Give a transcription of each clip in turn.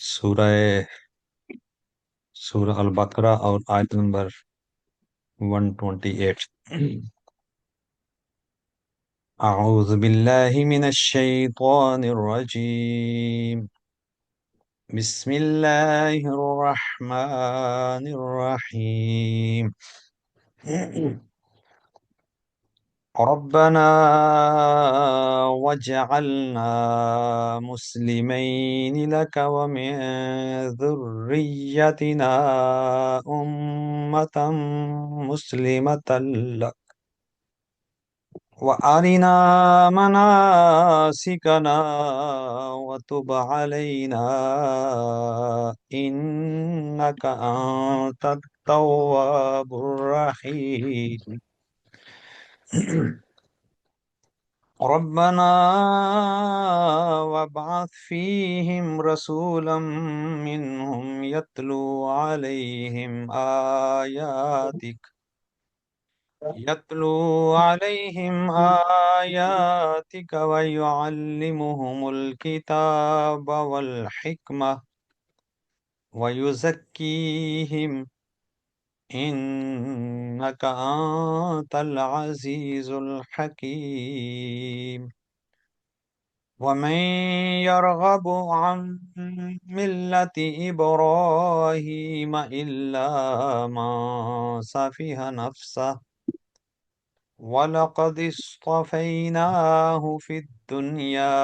سورہ سورہ البقرہ اور آیت نمبر 128۔ اعوذ باللہ من الشیطان الرجیم، بسم اللہ الرحمن الرحیم۔ ربنا واجعلنا مسلمين لك ومن ذريتنا أمة مسلمة لك وأرنا مناسكنا وتب علينا إنك أنت التواب الرحيم۔ ربنا وابعث فيهم رسولا منهم يتلو عليهم آياتك ويعلمهم الكتاب والحكمة ويزكيهم إنك أنت العزيز الحكيم۔ ومن يرغب عن ملة إبراهيم إلا من سفه نفسه ولقد اصطفيناه في الدنيا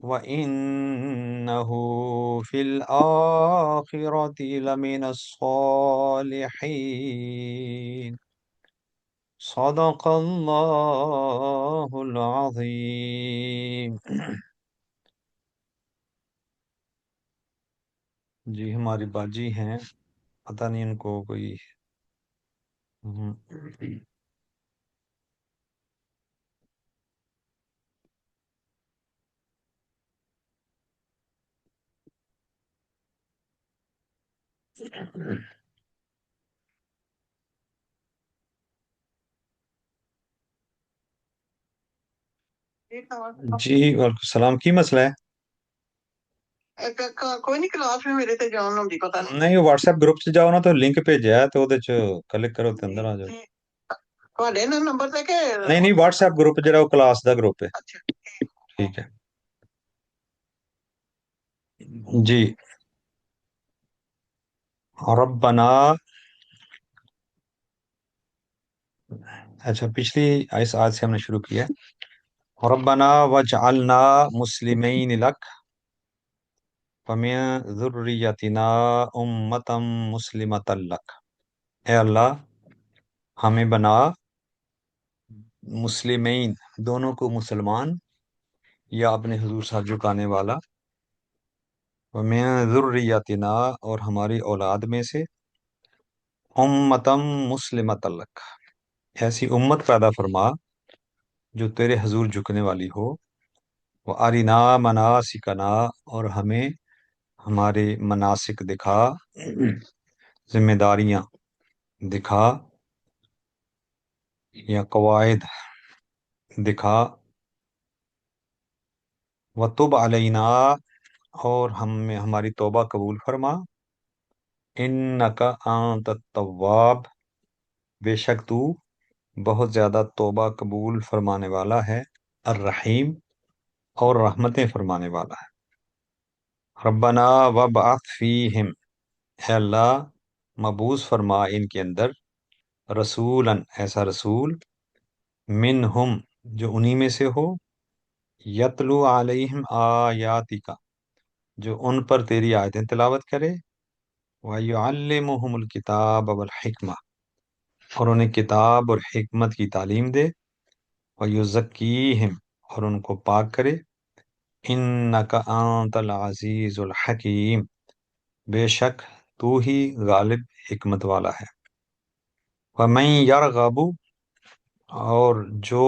وإنه في الآخرة لمن الصالحين۔ صدق اللہ العظیم۔ جی ہماری باجی ہیں، پتہ نہیں ان کو کوئی جی وعلیکم السلام، کی مسئلہ ہے؟ کوئی نہیں، کلاس میں میرے تے جان ہوندی پتہ نہیں، واٹس ایپ گروپ سے جاؤ نا تو لنک بھیجا ہے تو وہ کلک کرو تے اندر آ جاؤ۔ تواڈے نمبر تے کہ نہیں نہیں، واٹس ایپ گروپ جڑا وہ کلاس دا گروپ ہے۔ اچھا ٹھیک ہے جی۔ ربنا، اچھا پچھلی اس آیت سے ہم نے شروع کیا ہے۔ ربنا وجعلنا مسلمین لک ومن ذریتنا امتا مسلمتا لک۔ اے اللہ ہمیں بنا مسلمین، دونوں کو مسلمان یا اپنے حضور ساتھ جھکانے والا، ومن ذریتنا اور ہماری اولاد میں سے، امتا مسلمتا لک ایسی امت پیدا فرما جو تیرے حضور جھکنے والی ہو، وَأَرِنَا مَنَاسِكَنَا اور ہمیں ہمارے مناسک دکھا، ذمہ داریاں دکھا یا قواعد دکھا، وَتُبْ عَلَيْنَا اور ہماری توبہ قبول فرما، اِنَّكَ أَنْتَ التَّوَّابُ بے شک تو بہت زیادہ توبہ قبول فرمانے والا ہے، الرحیم اور رحمتیں فرمانے والا ہے۔ ربنا وابعث فیہم، اے اللہ مبعوث فرما ان کے اندر، رسولاً ایسا رسول، منہم جو انہی میں سے ہو، یتلو علیہم آیاتک جو ان پر تیری آیتیں تلاوت کرے، وَيُعَلِّمُهُمُ الْكِتَابَ وَالْحِکْمَةَ اور انہیں کتاب اور حکمت کی تعلیم دے، وَيُزَكِّيهِمْ اور ان کو پاک کرے، اِنَّكَ أَنْتَ الْعَزِيزُ الْحَكِيمُ بے شک تو ہی غالب حکمت والا ہے۔ وَمَن يَرْغَبُ اور جو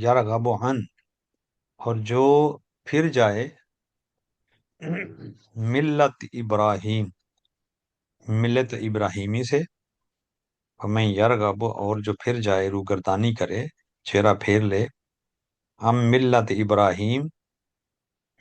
یرغب عن اور جو پھر جائے، ملت ابراہیم ملت ابراہیمی سے، وَمَن یرغب اور جو پھر جائے، روگردانی کرے، چہرہ پھیر لے، ہم ملت ابراہیم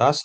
10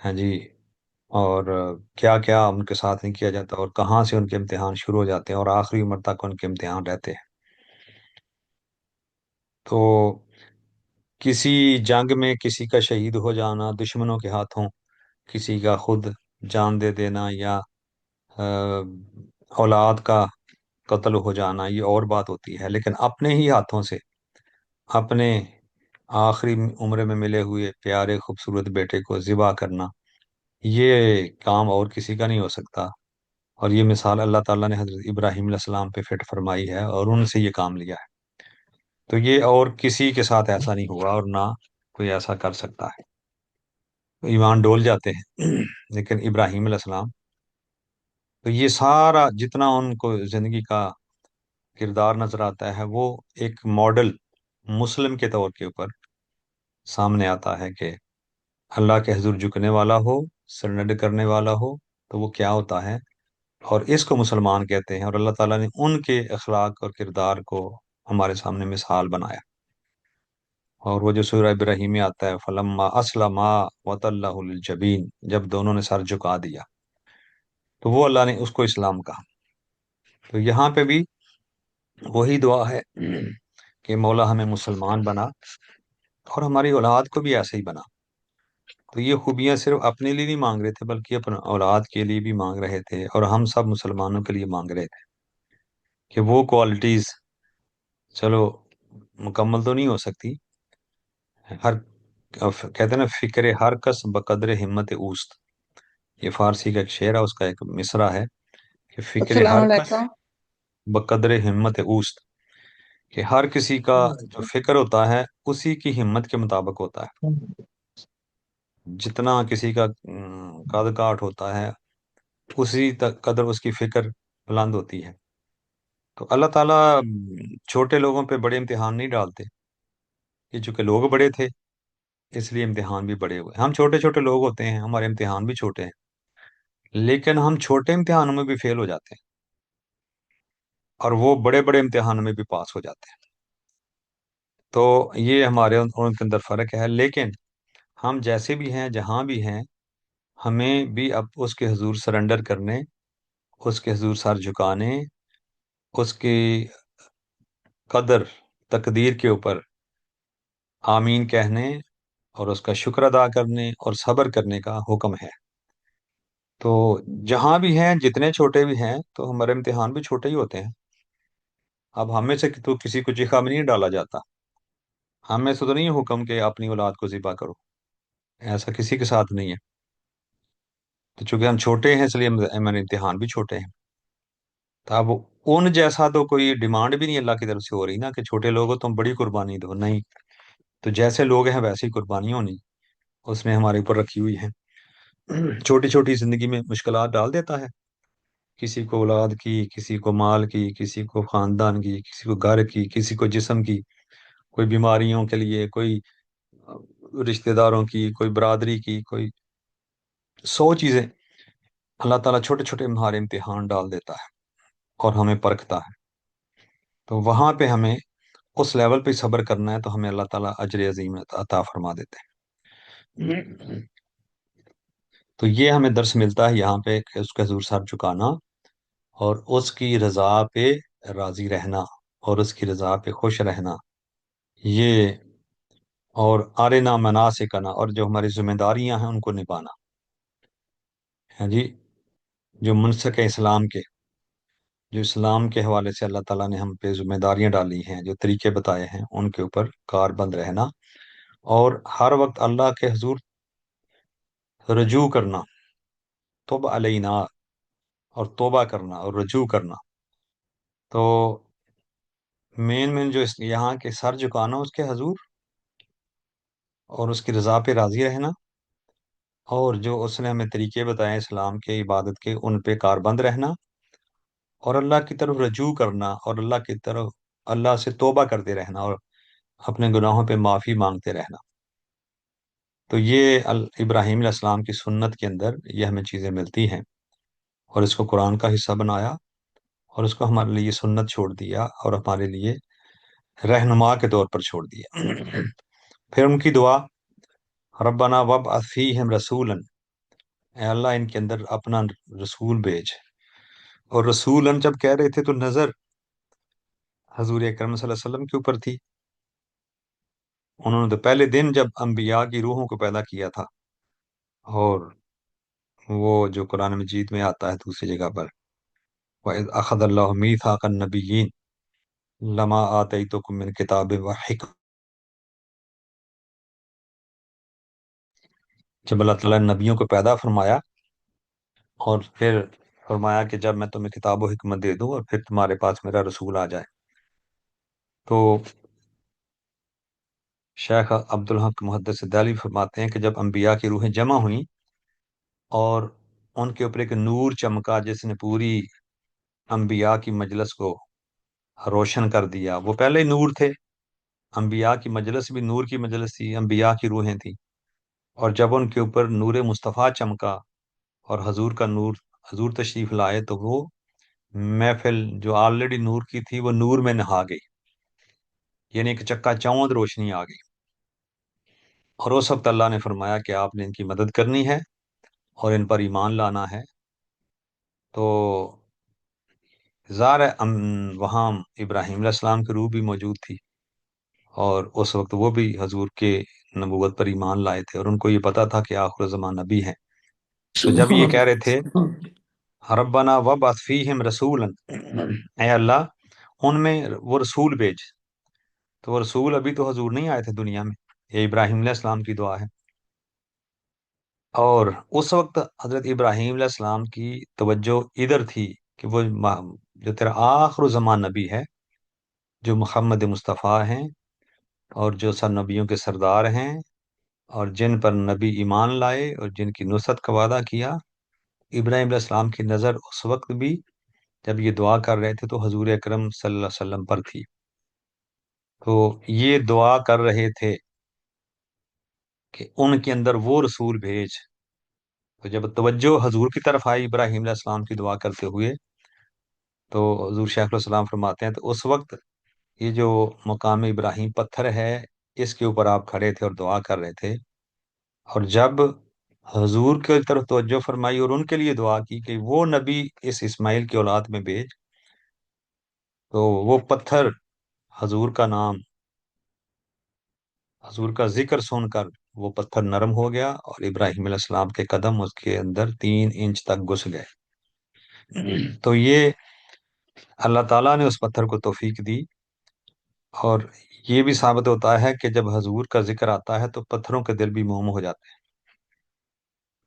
ہاں جی، اور کیا کیا ان کے ساتھ نہیں کیا جاتا، اور کہاں سے ان کے امتحان شروع ہو جاتے ہیں اور آخری عمر تک ان کے امتحان رہتے ہیں. تو کسی جنگ میں کسی کا شہید ہو جانا دشمنوں کے ہاتھوں، کسی کا خود جان دے دینا، یا آ، اولاد کا قتل ہو جانا، یہ اور بات ہوتی ہے. لیکن اپنے ہی ہاتھوں سے اپنے آخری عمر میں ملے ہوئے پیارے خوبصورت بیٹے کو ذبح کرنا، یہ کام اور کسی کا نہیں ہو سکتا. اور یہ مثال اللہ تعالیٰ نے حضرت ابراہیم علیہ السلام پہ فٹ فرمائی ہے اور ان سے یہ کام لیا ہے. تو یہ اور کسی کے ساتھ ایسا نہیں ہوا اور نہ کوئی ایسا کر سکتا ہے. ایمان ڈول جاتے ہیں لیکن ابراہیم علیہ السلام، تو یہ سارا جتنا ان کو زندگی کا کردار نظر آتا ہے، وہ ایک ماڈل مسلم کے طور کے اوپر سامنے آتا ہے کہ اللہ کے حضور جھکنے والا ہو، سرنڈر کرنے والا ہو، تو وہ کیا ہوتا ہے. اور اس کو مسلمان کہتے ہیں، اور اللہ تعالیٰ نے ان کے اخلاق اور کردار کو ہمارے سامنے مثال بنایا. اور وہ جو سورہ ابراہیم میں آتا ہے فلما اسلما وتلہ للجبین، جب دونوں نے سر جھکا دیا، تو وہ اللہ نے اس کو اسلام کہا. تو یہاں پہ بھی وہی دعا ہے کہ مولا ہمیں مسلمان بنا اور ہماری اولاد کو بھی ایسے ہی بنا. تو یہ خوبیاں صرف اپنے لیے نہیں مانگ رہے تھے بلکہ اپنے اولاد کے لیے بھی مانگ رہے تھے، اور ہم سب مسلمانوں کے لیے مانگ رہے تھے کہ وہ کوالٹیز، چلو مکمل تو نہیں ہو سکتی، ہر کہتے ہیں نا فکر ہر کس بقدر ہمت اوست، یہ فارسی کا ایک شعر ہے، اس کا ایک مصرع ہے کہ فکر السلام ہر کس علیکم۔ بقدر ہمت اوست، کہ ہر کسی کا جو فکر ہوتا ہے اسی کی ہمت کے مطابق ہوتا ہے. جتنا کسی کا قد کاٹ ہوتا ہے اسی تک قدر اس کی فکر بلند ہوتی ہے. تو اللہ تعالیٰ چھوٹے لوگوں پہ بڑے امتحان نہیں ڈالتے، یہ چونکہ لوگ بڑے تھے اس لیے امتحان بھی بڑے ہوئے. ہم چھوٹے چھوٹے لوگ ہوتے ہیں، ہمارے امتحان بھی چھوٹے ہیں، لیکن ہم چھوٹے امتحانوں میں بھی فیل ہو جاتے ہیں اور وہ بڑے بڑے امتحانوں میں بھی پاس ہو جاتے ہیں. تو یہ ہمارے ان کے اندر فرق ہے. لیکن ہم جیسے بھی ہیں جہاں بھی ہیں، ہمیں بھی اب اس کے حضور سرنڈر کرنے، اس کے حضور سر جھکانے، اس کی قدر تقدیر کے اوپر آمین کہنے اور اس کا شکر ادا کرنے اور صبر کرنے کا حکم ہے. تو جہاں بھی ہیں جتنے چھوٹے بھی ہیں تو ہمارے امتحان بھی چھوٹے ہی ہوتے ہیں. اب ہم میں سے تو کسی کو جیحا میں نہیں ڈالا جاتا، ہم میں سے تو نہیں ہے حکم کہ اپنی اولاد کو ذبح کرو، ایسا کسی کے ساتھ نہیں ہے. تو چونکہ ہم چھوٹے ہیں اس لیے ہمارے امتحان بھی چھوٹے ہیں. تو اب ان جیسا تو کوئی ڈیمانڈ بھی نہیں اللہ کی طرف سے ہو رہی نا کہ چھوٹے لوگوں تم بڑی قربانی دو، نہیں. تو جیسے لوگ ہیں ویسی قربانی ہونی اس نے ہمارے اوپر رکھی ہوئی ہے. چھوٹی چھوٹی زندگی میں مشکلات ڈال دیتا ہے، کسی کو اولاد کی، کسی کو مال کی، کسی کو خاندان کی، کسی کو گھر کی، کسی کو جسم کی، کوئی بیماریوں کے لیے، کوئی رشتہ داروں کی، کوئی برادری کی، کوئی 100 چیزیں. اللہ تعالیٰ چھوٹے چھوٹے ہمارے امتحان ڈال دیتا ہے اور ہمیں پرکھتا ہے. تو وہاں پہ ہمیں اس لیول پہ صبر کرنا ہے تو ہمیں اللہ تعالیٰ اجر عظیم عطا فرما دیتے ہیں. تو یہ ہمیں درس ملتا ہے یہاں پہ کہ اس کا حضور سر جھکانا اور اس کی رضا پہ راضی رہنا اور اس کی رضا پہ خوش رہنا، یہ، اور آرنا مناسکنا، اور جو ہماری ذمہ داریاں ہیں ان کو نبھانا. ہاں جی، جو منسک ہے اسلام کے، جو اسلام کے حوالے سے اللہ تعالیٰ نے ہم پہ ذمہ داریاں ڈالی ہیں، جو طریقے بتائے ہیں ان کے اوپر کار بند رہنا، اور ہر وقت اللہ کے حضور رجوع کرنا، توبہ علینا، اور توبہ کرنا اور رجوع کرنا. تو مین جو یہاں کے سر جھکانا اس کے حضور، اور اس کی رضا پہ راضی رہنا، اور جو اس نے ہمیں طریقے بتائے اسلام کے عبادت کے ان پہ کاربند رہنا، اور اللہ کی طرف رجوع کرنا، اور اللہ کی طرف اللہ سے توبہ کرتے رہنا اور اپنے گناہوں پہ معافی مانگتے رہنا. تو یہ ابراہیم علیہ السلام کی سنت کے اندر یہ ہمیں چیزیں ملتی ہیں، اور اس کو قرآن کا حصہ بنایا اور اس کو ہمارے لیے سنت چھوڑ دیا اور ہمارے لیے رہنما کے طور پر چھوڑ دیا. پھر ان کی دعا ربنا وابعث فیہم رسولا، اے اللہ ان کے اندر اپنا رسول بھیج۔ اور رسولن جب کہہ رہے تھے تو نظر حضور اکرم صلی اللہ علیہ وسلم کے اوپر تھی۔ انہوں نے تو پہلے دن جب انبیاء کی روحوں کو پیدا کیا تھا، اور وہ جو قرآن مجید میں آتا ہے دوسری جگہ پر، وَإِذْ أَخَذَ اللَّهُ مِيثَاقَ النَّبِيِّينَ لَمَا آتَيْتُكُم مِّن كِتَابٍ وَحِکمۃ، جب اللہ تعالیٰ نے نبیوں کو پیدا فرمایا اور پھر فرمایا کہ جب میں تمہیں کتاب و حکمت دے دوں اور پھر تمہارے پاس میرا رسول آ جائے، تو شیخ عبد الحق محدث دہلوی فرماتے ہیں کہ جب انبیاء کی روحیں جمع ہوئیں اور ان کے اوپر ایک نور چمکا جس نے پوری انبیاء کی مجلس کو روشن کر دیا، وہ پہلے ہی نور تھے، انبیاء کی مجلس بھی نور کی مجلس تھی، انبیاء کی روحیں تھیں، اور جب ان کے اوپر نور مصطفیٰ چمکا اور حضور کا نور، حضور تشریف لائے، تو وہ محفل جو آلریڈی نور کی تھی وہ نور میں نہا گئی، یعنی ایک چکا چوند روشنی آ گئی۔ اور اس وقت اللہ نے فرمایا کہ آپ نے ان کی مدد کرنی ہے اور ان پر ایمان لانا ہے۔ تو ظاہر ہے وہاں ابراہیم علیہ السلام کی روح بھی موجود تھی، اور اس وقت وہ بھی حضور کے نبوت پر ایمان لائے تھے، اور ان کو یہ پتا تھا کہ آخر زمان نبی ہیں۔ تو جب یہ سبحان کہہ رہے اللہ، تھے سبحان ربنا وابعث فیہم رسولا، اے اللہ ان میں وہ رسول بھیج، تو وہ رسول ابھی تو حضور نہیں آئے تھے دنیا میں، یہ ابراہیم علیہ السلام کی دعا ہے۔ اور اس وقت حضرت ابراہیم علیہ السلام کی توجہ ادھر تھی کہ وہ جو تیرا آخر زمان نبی ہے، جو محمد مصطفیٰ ہیں، اور جو سب نبیوں کے سردار ہیں، اور جن پر نبی ایمان لائے اور جن کی نصرت کا وعدہ کیا، ابراہیم علیہ السلام کی نظر اس وقت بھی جب یہ دعا کر رہے تھے تو حضور اکرم صلی اللہ علیہ وسلم پر تھی۔ تو یہ دعا کر رہے تھے کہ ان کے اندر وہ رسول بھیج۔ تو جب توجہ حضور کی طرف آئی ابراہیم علیہ السلام کی دعا کرتے ہوئے، تو حضور شیخ علیہ السلام فرماتے ہیں تو اس وقت یہ جو مقام ابراہیم پتھر ہے، اس کے اوپر آپ کھڑے تھے اور دعا کر رہے تھے، اور جب حضور کی طرف توجہ فرمائی اور ان کے لیے دعا کی کہ وہ نبی اس اسماعیل کی اولاد میں بھیج، تو وہ پتھر حضور کا نام، حضور کا ذکر سن کر وہ پتھر نرم ہو گیا، اور ابراہیم علیہ السلام کے قدم اس کے اندر 3 انچ تک گھس گئے۔ تو یہ اللہ تعالیٰ نے اس پتھر کو توفیق دی، اور یہ بھی ثابت ہوتا ہے کہ جب حضور کا ذکر آتا ہے تو پتھروں کے دل بھی موم ہو جاتے ہیں،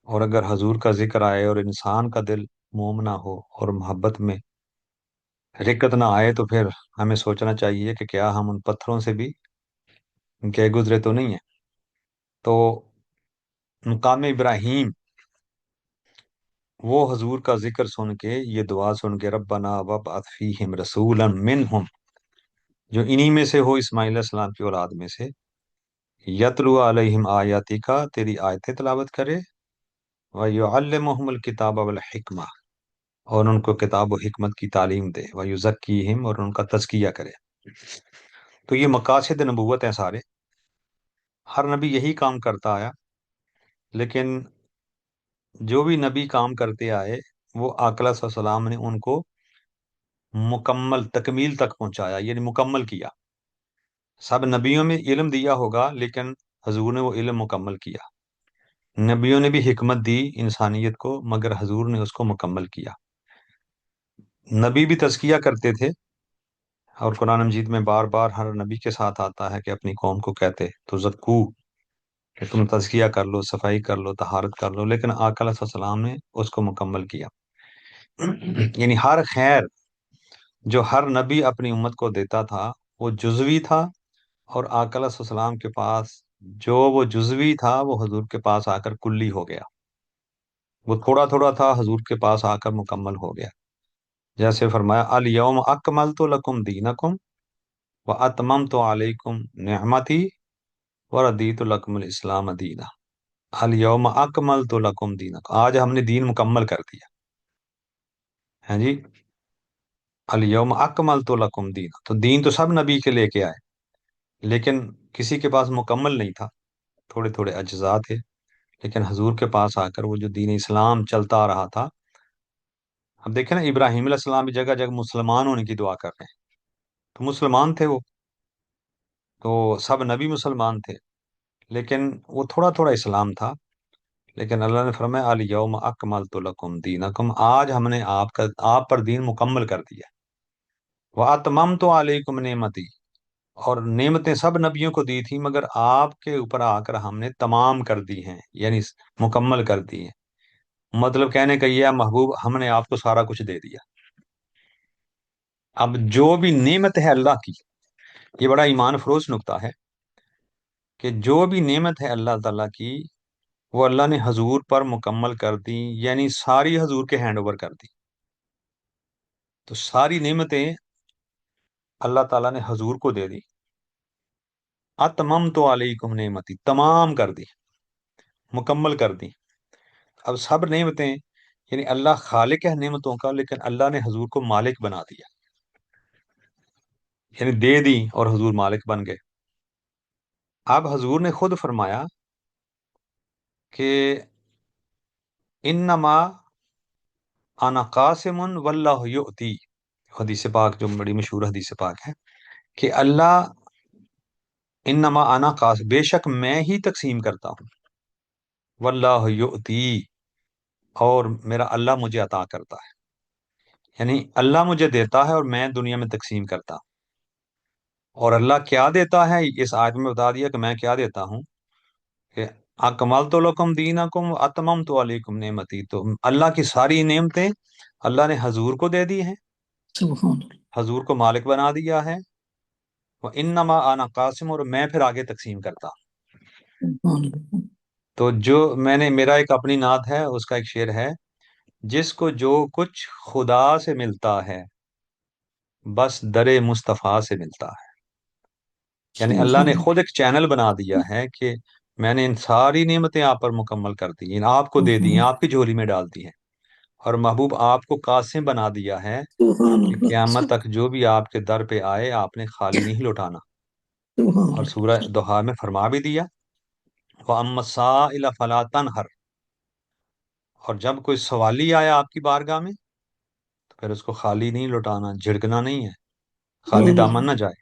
اور اگر حضور کا ذکر آئے اور انسان کا دل موم نہ ہو اور محبت میں رقت نہ آئے، تو پھر ہمیں سوچنا چاہیے کہ کیا ہم ان پتھروں سے بھی گئے گزرے تو نہیں ہیں۔ تو مقام ابراہیم، وہ حضور کا ذکر سن کے، یہ دعا سن کے ربنا وابعث فیہم رسولا منہم، جو انہی میں سے ہو، اسماعیل علیہ السلام کی اولاد میں سے، یتلو علیہم آیاتی کا، تیری آیتیں تلاوت کرے، وَيُعَلِّمُهُمُ الْكِتَابَ وَالْحِکمہ، اور ان کو کتاب و حکمت کی تعلیم دے، وَيُزَكِّيهِمْ، اور ان کا تزکیہ کرے۔ تو یہ مقاصد نبوت ہیں سارے، ہر نبی یہی کام کرتا آیا، لیکن جو بھی نبی کام کرتے آئے وہ آقا صلی اللہ علیہ وسلم نے ان کو مکمل تکمیل تک پہنچایا، یعنی مکمل کیا۔ سب نبیوں میں علم دیا ہوگا، لیکن حضور نے وہ علم مکمل کیا۔ نبیوں نے بھی حکمت دی انسانیت کو، مگر حضور نے اس کو مکمل کیا۔ نبی بھی تزکیہ کرتے تھے، اور قرآن مجید میں بار بار ہر نبی کے ساتھ آتا ہے کہ اپنی قوم کو کہتے تو زکو، کہ تم تزکیہ کر لو، صفائی کر لو، طہارت کر لو، لیکن آقا علیہ السلام نے اس کو مکمل کیا۔ یعنی ہر خیر جو ہر نبی اپنی امت کو دیتا تھا وہ جزوی تھا، اور آقا علیہ السلام کے پاس جو وہ جزوی تھا وہ حضور کے پاس آ کر کلی ہو گیا، وہ تھوڑا تھوڑا تھا حضور کے پاس آ کر مکمل ہو گیا۔ جیسے فرمایا الیوم اکملت لکم دینکم واتممت علیکم نعمتی وردیت لکم الاسلام دینا۔ الیوم اکملت لکم دینکم، آج ہم نے دین مکمل کر دیا ہے جی۔ الیوم اکملت لکم دینا، تو دین تو سب نبی کے لے کے آئے، لیکن کسی کے پاس مکمل نہیں تھا، تھوڑے تھوڑے اجزاء تھے۔ لیکن حضور کے پاس آ کر وہ جو دین اسلام چلتا آ رہا تھا، اب دیکھیں نا، ابراہیم علیہ السلام بھی جگہ جگہ مسلمان ہونے کی دعا کر رہے ہیں، تو مسلمان تھے وہ، تو سب نبی مسلمان تھے، لیکن وہ تھوڑا تھوڑا اسلام تھا۔ لیکن اللہ نے فرمایا الیوم اکملت لکم دینکم، آج ہم نے آپ پر دین مکمل کر دیا، واتممت علیکم نعمتی، اور نعمتیں سب نبیوں کو دی تھی مگر آپ کے اوپر آ کر ہم نے تمام کر دی ہیں، یعنی مکمل کر دی ہیں۔ مطلب کہنے کا یہ ہے محبوب، ہم نے آپ کو سارا کچھ دے دیا۔ اب جو بھی نعمت ہے اللہ کی، یہ بڑا ایمان فروز نقطہ ہے کہ جو بھی نعمت ہے اللہ تعالیٰ کی، وہ اللہ نے حضور پر مکمل کر دی، یعنی ساری حضور کے ہینڈ اوور کر دی۔ تو ساری نعمتیں اللہ تعالیٰ نے حضور کو دے دی، اتمم تو علیکم نعمتی، تمام کر دی، مکمل کر دی۔ اب سب نعمتیں، یعنی اللہ خالق ہے نعمتوں کا، لیکن اللہ نے حضور کو مالک بنا دیا، یعنی دے دی اور حضور مالک بن گئے۔ اب حضور نے خود فرمایا کہ انما انا قاسم واللہ یؤتی، حدیث پاک جو بڑی مشہور حدیث پاک ہے کہ اللہ، انما انا قاسم، بے شک میں ہی تقسیم کرتا ہوں، واللہ یؤتی، اور میرا اللہ مجھے عطا کرتا ہے، یعنی اللہ مجھے دیتا ہے اور میں دنیا میں تقسیم کرتا ہوں۔ اور اللہ کیا دیتا ہے اس آیت میں بتا دیا کہ میں کیا دیتا ہوں، کہ اکملت لکم دینکم اتممت علیکم نعمتی، تو اللہ کی ساری نعمتیں اللہ نے حضور کو دے دی ہیں، سبحان اللہ، حضور کو مالک بنا دیا ہے، وہ انما انا قاسم، اور میں پھر آگے تقسیم کرتا ہوں۔ سبحان اللہ، تو جو میں نے، میرا ایک اپنی نعت ہے، اس کا ایک شعر ہے، جس کو جو کچھ خدا سے ملتا ہے بس در مصطفیٰ سے ملتا ہے، یعنی اللہ نے سبحان خود ایک چینل بنا دیا ہے کہ میں نے ان ساری نعمتیں آپ پر مکمل کر دی، ان آپ کو دے دی ہیں، اللہ، آپ کی جھولی میں ڈال دی ہیں، اور محبوب آپ کو قاسم بنا دیا ہے سبحان کہ اللہ، قیامت تک جو بھی آپ کے در پہ آئے آپ نے خالی نہیں لوٹانا۔ سبحان اور اللہ، سورہ دوحہ میں فرما بھی دیا وَأَمَّا السَّائِلَ فَلَا تَنْهَرْ، اور جب کوئی سوالی آیا آپ کی بارگاہ میں تو پھر اس کو خالی نہیں لوٹانا، جھڑکنا نہیں ہے، خالی سبحان دامن اللہ، نہ جائے۔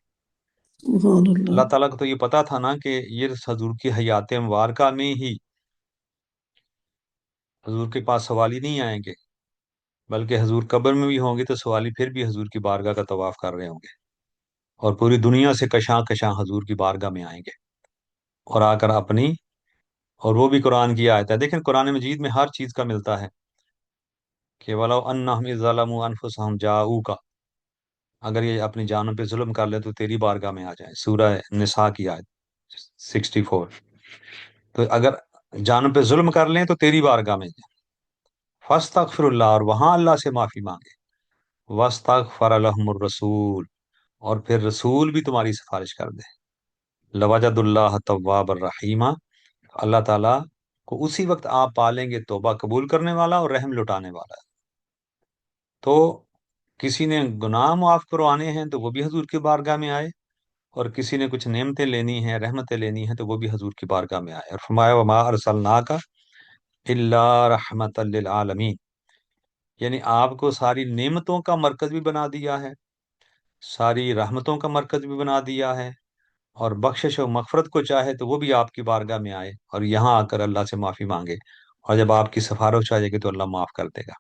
سبحان اللہ، اللہ تعالیٰ کو تو یہ پتا تھا نا کہ یہ حضور کی حیات مبارکہ میں ہی حضور کے پاس سوالی نہیں آئیں گے، بلکہ حضور قبر میں بھی ہوں گے تو سوالی پھر بھی حضور کی بارگاہ کا طواف کر رہے ہوں گے، اور پوری دنیا سے کشاں کشاں حضور کی بارگاہ میں آئیں گے، اور آ کر اپنی، اور وہ بھی قرآن کی آیت ہے، دیکھیں قرآن مجید میں ہر چیز کا ملتا ہے کہ وَلَوْ أَنَّهُمْ إِذ ظَلَمُوا أَنفُسَهُمْ جَاءُوكَ، اگر یہ اپنی جانوں پہ ظلم کر لیں تو تیری بارگاہ میں آ جائیں، سورہ نساء کی آیت 64۔ تو اگر جانوں پہ ظلم کر لیں تو تیری بارگاہ میں جائیں، فاستغفر اللہ، اور وہاں اللہ سے معافی مانگے، واستغفر لهم الرسول، اور پھر رسول بھی تمہاری سفارش کر دے، لوجد اللہ تواب الرحیمہ، اللہ تعالیٰ کو اسی وقت آپ پالیں گے توبہ قبول کرنے والا اور رحم لٹانے والا ہے۔ تو کسی نے گناہ معاف کروانے ہیں تو وہ بھی حضور کی بارگاہ میں آئے، اور کسی نے کچھ نعمتیں لینی ہیں، رحمتیں لینی ہیں، تو وہ بھی حضور کی بارگاہ میں آئے، اور فرمایا وما ارسلناک الا رحمت للعالمین، یعنی آپ کو ساری نعمتوں کا مرکز بھی بنا دیا ہے، ساری رحمتوں کا مرکز بھی بنا دیا ہے، اور بخشش و مغفرت کو چاہے تو وہ بھی آپ کی بارگاہ میں آئے اور یہاں آ کر اللہ سے معافی مانگے، اور جب آپ کی سفارش آ جائے گی تو اللہ معاف کر دے گا۔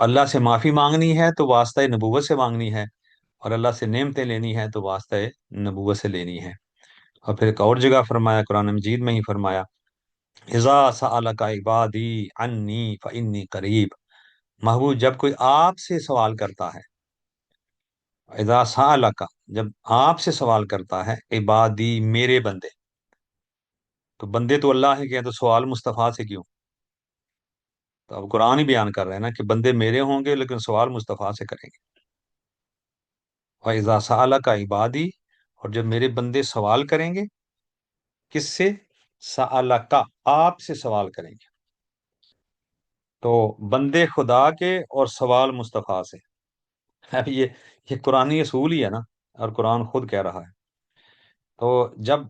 اللہ سے معافی مانگنی ہے تو واسطہ نبوت سے مانگنی ہے، اور اللہ سے نعمتیں لینی ہے تو واسطہ نبوت سے لینی ہے۔ اور پھر ایک اور جگہ فرمایا، قرآن مجید میں ہی فرمایا اذا سألک عبادی عنی فانی قریب، محبوب جب کوئی آپ سے سوال کرتا ہے، اذا سألک، جب آپ سے سوال کرتا ہے، عبادی میرے بندے، تو بندے تو اللہ ہے، کہ تو سوال مصطفیٰ سے کیوں؟ تو اب قرآن ہی بیان کر رہے ہیں نا کہ بندے میرے ہوں گے لیکن سوال مصطفیٰ سے کریں گے۔ وَإِذَا سَأَلَكَ عِبَادِي، اور جب میرے بندے سوال کریں گے، کس سے؟ سَأَلَكَ، آپ سے سوال کریں گے، تو بندے خدا کے اور سوال مصطفیٰ سے۔ اب یہ قرآنی اصول ہی ہے نا، اور قرآن خود کہہ رہا ہے۔ تو جب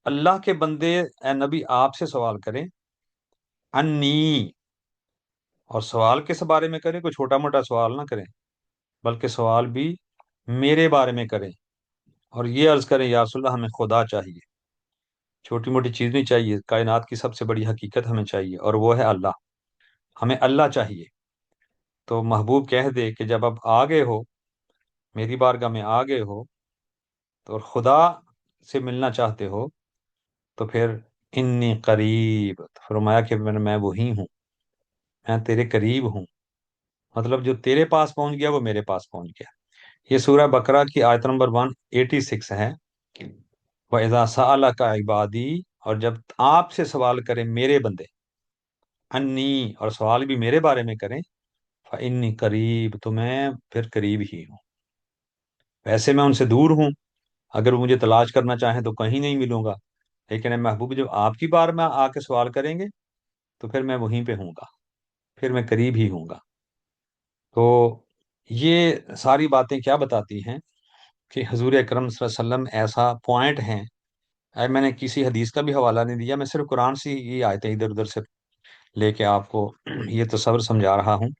اللہ کے بندے اے نبی آپ سے سوال کریں انی، اور سوال کس بارے میں کریں؟ کوئی چھوٹا موٹا سوال نہ کریں، بلکہ سوال بھی میرے بارے میں کریں، اور یہ عرض کریں یا رسول اللہ ہمیں خدا چاہیے، چھوٹی موٹی چیز نہیں چاہیے، کائنات کی سب سے بڑی حقیقت ہمیں چاہیے، اور وہ ہے اللہ، ہمیں اللہ چاہیے۔ تو محبوب کہہ دے کہ جب اب آگے ہو، میری بارگاہ میں آگے ہو، تو اور خدا سے ملنا چاہتے ہو، تو پھر انی قریب، تو فرمایا کہ میں وہی ہوں، میں تیرے قریب ہوں، مطلب جو تیرے پاس پہنچ گیا وہ میرے پاس پہنچ گیا۔ یہ سورہ بقرہ کی آیت نمبر 186 ہے۔ وَإِذَا سَأَلَكَ عِبَادِي، اور جب آپ سے سوال کریں میرے بندے، انی، اور سوال بھی میرے بارے میں کریں، فَإِنِّي قریب، تو میں پھر قریب ہی ہوں۔ ویسے میں ان سے دور ہوں، اگر وہ مجھے تلاش کرنا چاہیں تو کہیں نہیں ملوں گا، لیکن اے محبوب جب آپ کی بار میں آ کے سوال کریں گے تو پھر میں وہیں پہ ہوں گا، پھر میں قریب ہی ہوں گا۔ تو یہ ساری باتیں کیا بتاتی ہیں کہ حضور اکرم صلی اللہ علیہ وسلم ایسا پوائنٹ ہیں۔ میں نے کسی حدیث کا بھی حوالہ نہیں دیا، میں صرف قرآن سے یہ آیتیں ادھر ادھر سے لے کے آپ کو یہ تصور سمجھا رہا ہوں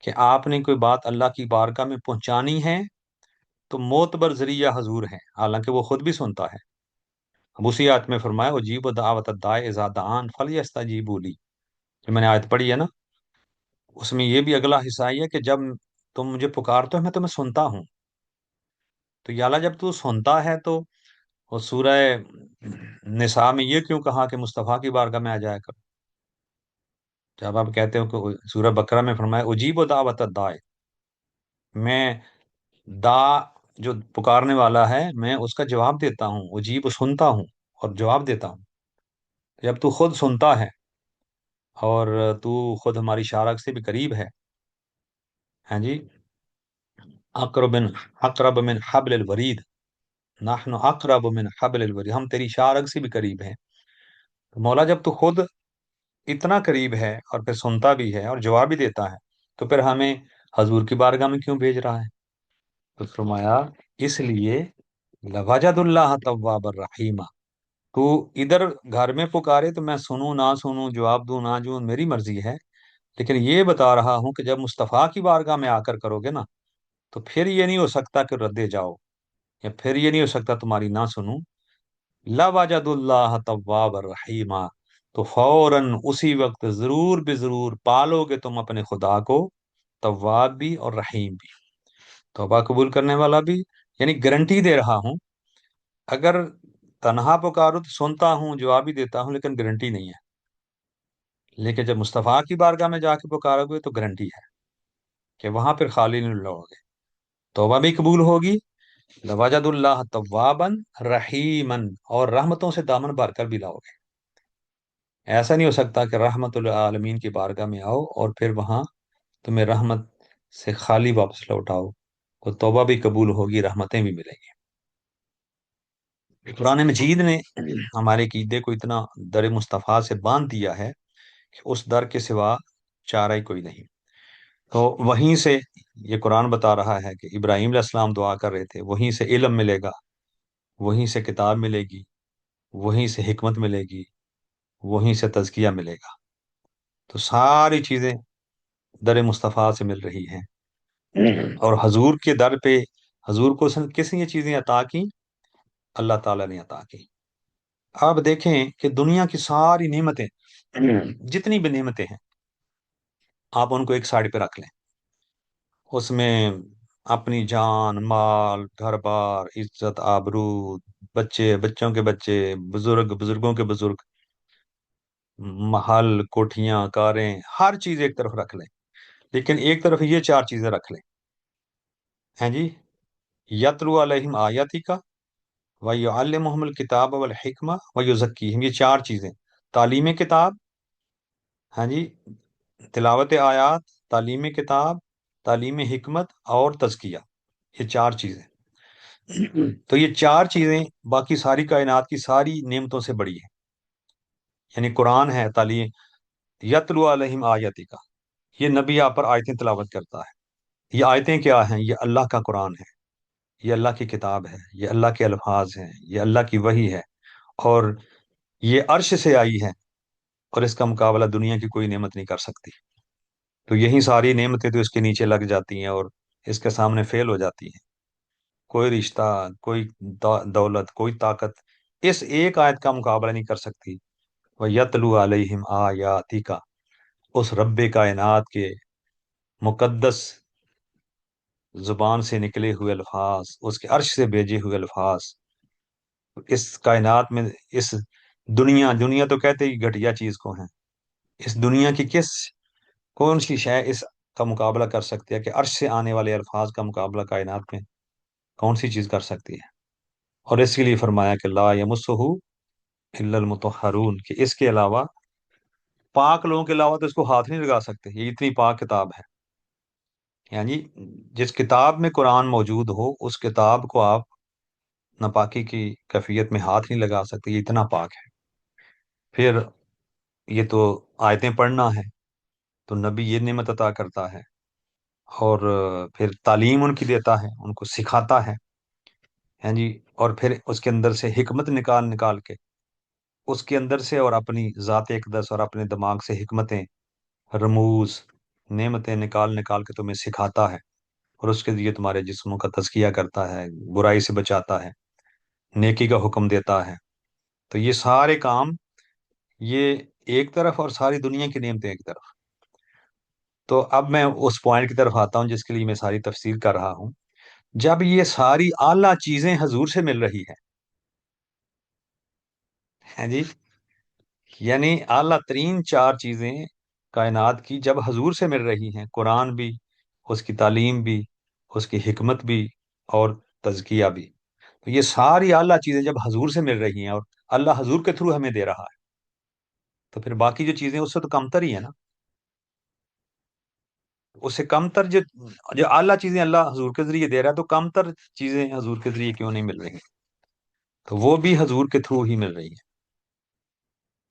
کہ آپ نے کوئی بات اللہ کی بارگاہ میں پہنچانی ہے تو معتبر ذریعہ حضور ہیں، حالانکہ وہ خود بھی سنتا ہے۔ اب اسی آیت میں فرمایا اجیب دعوت الداع اذا دعان فلیستجیبوا لی، جو میں نے آیت پڑھی ہے نا، اس میں یہ بھی اگلا حصہ یہ ہے کہ جب تم مجھے پکارتے ہو میں تمہیں سنتا ہوں۔ تو یا اللہ جب تو سنتا ہے تو وہ سورہ نساء میں یہ کیوں کہا کہ مصطفیٰ کی بارگاہ میں آ جایا کرو؟ جب آپ کہتے ہو کہ سورہ بقرہ میں فرمایا اجیب و دعوت الداع، میں دا جو پکارنے والا ہے میں اس کا جواب دیتا ہوں، اجیب سنتا ہوں اور جواب دیتا ہوں۔ جب تو خود سنتا ہے اور تو خود ہماری شارک سے بھی قریب ہے، ہاں جی، اقرب من حبل الورید، نحن اقرب من حبل الورید، ہم تیری شارک سے بھی قریب ہیں۔ تو مولا جب تو خود اتنا قریب ہے اور پھر سنتا بھی ہے اور جواب بھی دیتا ہے، تو پھر ہمیں حضور کی بارگاہ میں کیوں بھیج رہا ہے؟ تو فرمایا اس لیے لوجد اللہ تواب الرحیم، تو ادھر گھر میں پکارے تو میں سنوں نہ سنوں، جواب دوں نہ دوں، میری مرضی ہے، لیکن یہ بتا رہا ہوں کہ جب مصطفیٰ کی بارگاہ میں آ کر کرو گے نا، تو پھر یہ نہیں ہو سکتا کہ ردے جاؤ، یا پھر یہ نہیں ہو سکتا تمہاری نہ سنوں۔ لوجد اللہ تواب الرحیم، تو فوراً اسی وقت ضرور بے ضرور پالو گے تم اپنے خدا کو، تواب بھی اور رحیم بھی، توبہ قبول کرنے والا بھی، یعنی گارنٹی دے رہا ہوں، اگر تنہا پکارو تو سنتا ہوں جواب بھی دیتا ہوں، لیکن گارنٹی نہیں ہے، لیکن جب مصطفیٰ کی بارگاہ میں جا کے پکارو گے تو گارنٹی ہے کہ وہاں پھر خالی نہیں لوٹو گے، توبہ بھی قبول ہوگی، لوجد اللہ توابن رحیمن، اور رحمتوں سے دامن بھر کر بھی لاؤ گے۔ ایسا نہیں ہو سکتا کہ رحمت العالمین کی بارگاہ میں آؤ اور پھر وہاں تمہیں رحمت سے خالی واپس لوٹاؤ، تو توبہ بھی قبول ہوگی، رحمتیں بھی ملیں گی۔ قرآن مجید نے ہمارے عقیدے کو اتنا در مصطفیٰ سے باندھ دیا ہے کہ اس در کے سوا چارہ ہی کوئی نہیں۔ تو وہیں سے یہ قرآن بتا رہا ہے کہ ابراہیم علیہ السلام دعا کر رہے تھے، وہیں سے علم ملے گا، وہیں سے کتاب ملے گی، وہیں سے حکمت ملے گی، وہیں سے تزکیہ ملے گا۔ تو ساری چیزیں در مصطفیٰ سے مل رہی ہیں، اور حضور کے در پہ حضور کو کس نے یہ چیزیں عطا کی؟ اللہ تعالیٰ نے عطا کی۔ آپ دیکھیں کہ دنیا کی ساری نعمتیں، جتنی بھی نعمتیں ہیں، آپ ان کو ایک سائڈ پہ رکھ لیں، اس میں اپنی جان، مال، گھر بار، عزت، آبرو، بچے، بچوں کے بچے، بزرگ، بزرگوں کے بزرگ، محل، کوٹھیاں، کاریں، ہر چیز ایک طرف رکھ لیں، لیکن ایک طرف یہ چار چیزیں رکھ لیں، ہیں جی، یتلو علیہم آیاتی کا، وَيُعَلِّمُهُمُ الْكِتَابَ وَالْحِكْمَةَ وَيُزَكِّيهِمْ، یہ چار چیزیں، تعلیم کتاب، ہاں جی، تلاوت آیات، تعلیم کتاب، تعلیم حکمت اور تزکیہ، یہ چار چیزیں۔ تو یہ چار چیزیں باقی ساری کائنات کی ساری نعمتوں سے بڑی ہیں، یعنی قرآن ہے تعلیم، یتلو علیہم آیاتی کا، یہ نبی آپ پر آیتیں تلاوت کرتا ہے۔ یہ آیتیں کیا ہیں؟ یہ اللہ کا قرآن ہے، یہ اللہ کی کتاب ہے، یہ اللہ کے الفاظ ہیں، یہ اللہ کی وحی ہے، اور یہ عرش سے آئی ہے، اور اس کا مقابلہ دنیا کی کوئی نعمت نہیں کر سکتی. تو یہی ساری نعمتیں تو اس کے نیچے لگ جاتی ہیں اور اس کے سامنے فیل ہو جاتی ہیں. کوئی رشتہ، کوئی دولت، کوئی طاقت اس ایک آیت کا مقابلہ نہیں کر سکتی. وَيَتْلُو عَلَيْهِمْ آيَاتِكَ، اس رب کائنات کے مقدس زبان سے نکلے ہوئے الفاظ، اس کے عرش سے بھیجے ہوئے الفاظ اس کائنات میں، اس دنیا تو کہتے ہی گھٹیا چیز کو ہیں. اس دنیا کی کون سی شے اس کا مقابلہ کر سکتی ہے کہ عرش سے آنے والے الفاظ کا مقابلہ کائنات میں کون سی چیز کر سکتی ہے؟ اور اس کے لیے فرمایا کہ لا یمسہ الا المطہرون، کہ اس کے علاوہ، پاک لوگوں کے علاوہ تو اس کو ہاتھ نہیں لگا سکتے. یہ اتنی پاک کتاب ہے. یعنی جس کتاب میں قرآن موجود ہو اس کتاب کو آپ ناپاکی کی کیفیت میں ہاتھ نہیں لگا سکتے. یہ اتنا پاک ہے. پھر یہ تو آیتیں پڑھنا ہے تو نبی یہ نعمت عطا کرتا ہے، اور پھر تعلیم ان کی دیتا ہے، ان کو سکھاتا ہے. ہاں جی. اور پھر اس کے اندر سے حکمت نکال نکال کے اس کے اندر سے، اور اپنی ذات اقدس اور اپنے دماغ سے حکمتیں، رموز، نعمتیں نکال نکال کے تمہیں سکھاتا ہے، اور اس کے ذریعے تمہارے جسموں کا تزکیہ کرتا ہے، برائی سے بچاتا ہے، نیکی کا حکم دیتا ہے. تو یہ سارے کام، یہ ایک طرف، اور ساری دنیا کی نعمتیں ایک طرف. تو اب میں اس پوائنٹ کی طرف آتا ہوں جس کے لیے میں ساری تفسیر کر رہا ہوں. جب یہ ساری اعلیٰ چیزیں حضور سے مل رہی ہیں جی، یعنی اعلیٰ ترین چار چیزیں کائنات کی جب حضور سے مل رہی ہیں، قرآن بھی، اس کی تعلیم بھی، اس کی حکمت بھی، اور تزکیہ بھی، تو یہ ساری اعلیٰ چیزیں جب حضور سے مل رہی ہیں اور اللہ حضور کے تھرو ہمیں دے رہا ہے، تو پھر باقی جو چیزیں اس سے تو کمتر ہی ہے نا. اس سے کم تر جو اعلیٰ چیزیں اللہ حضور کے ذریعے دے رہا ہے، تو کم تر چیزیں حضور کے ذریعے کیوں نہیں مل رہی؟ تو وہ بھی حضور کے تھرو ہی مل رہی ہیں.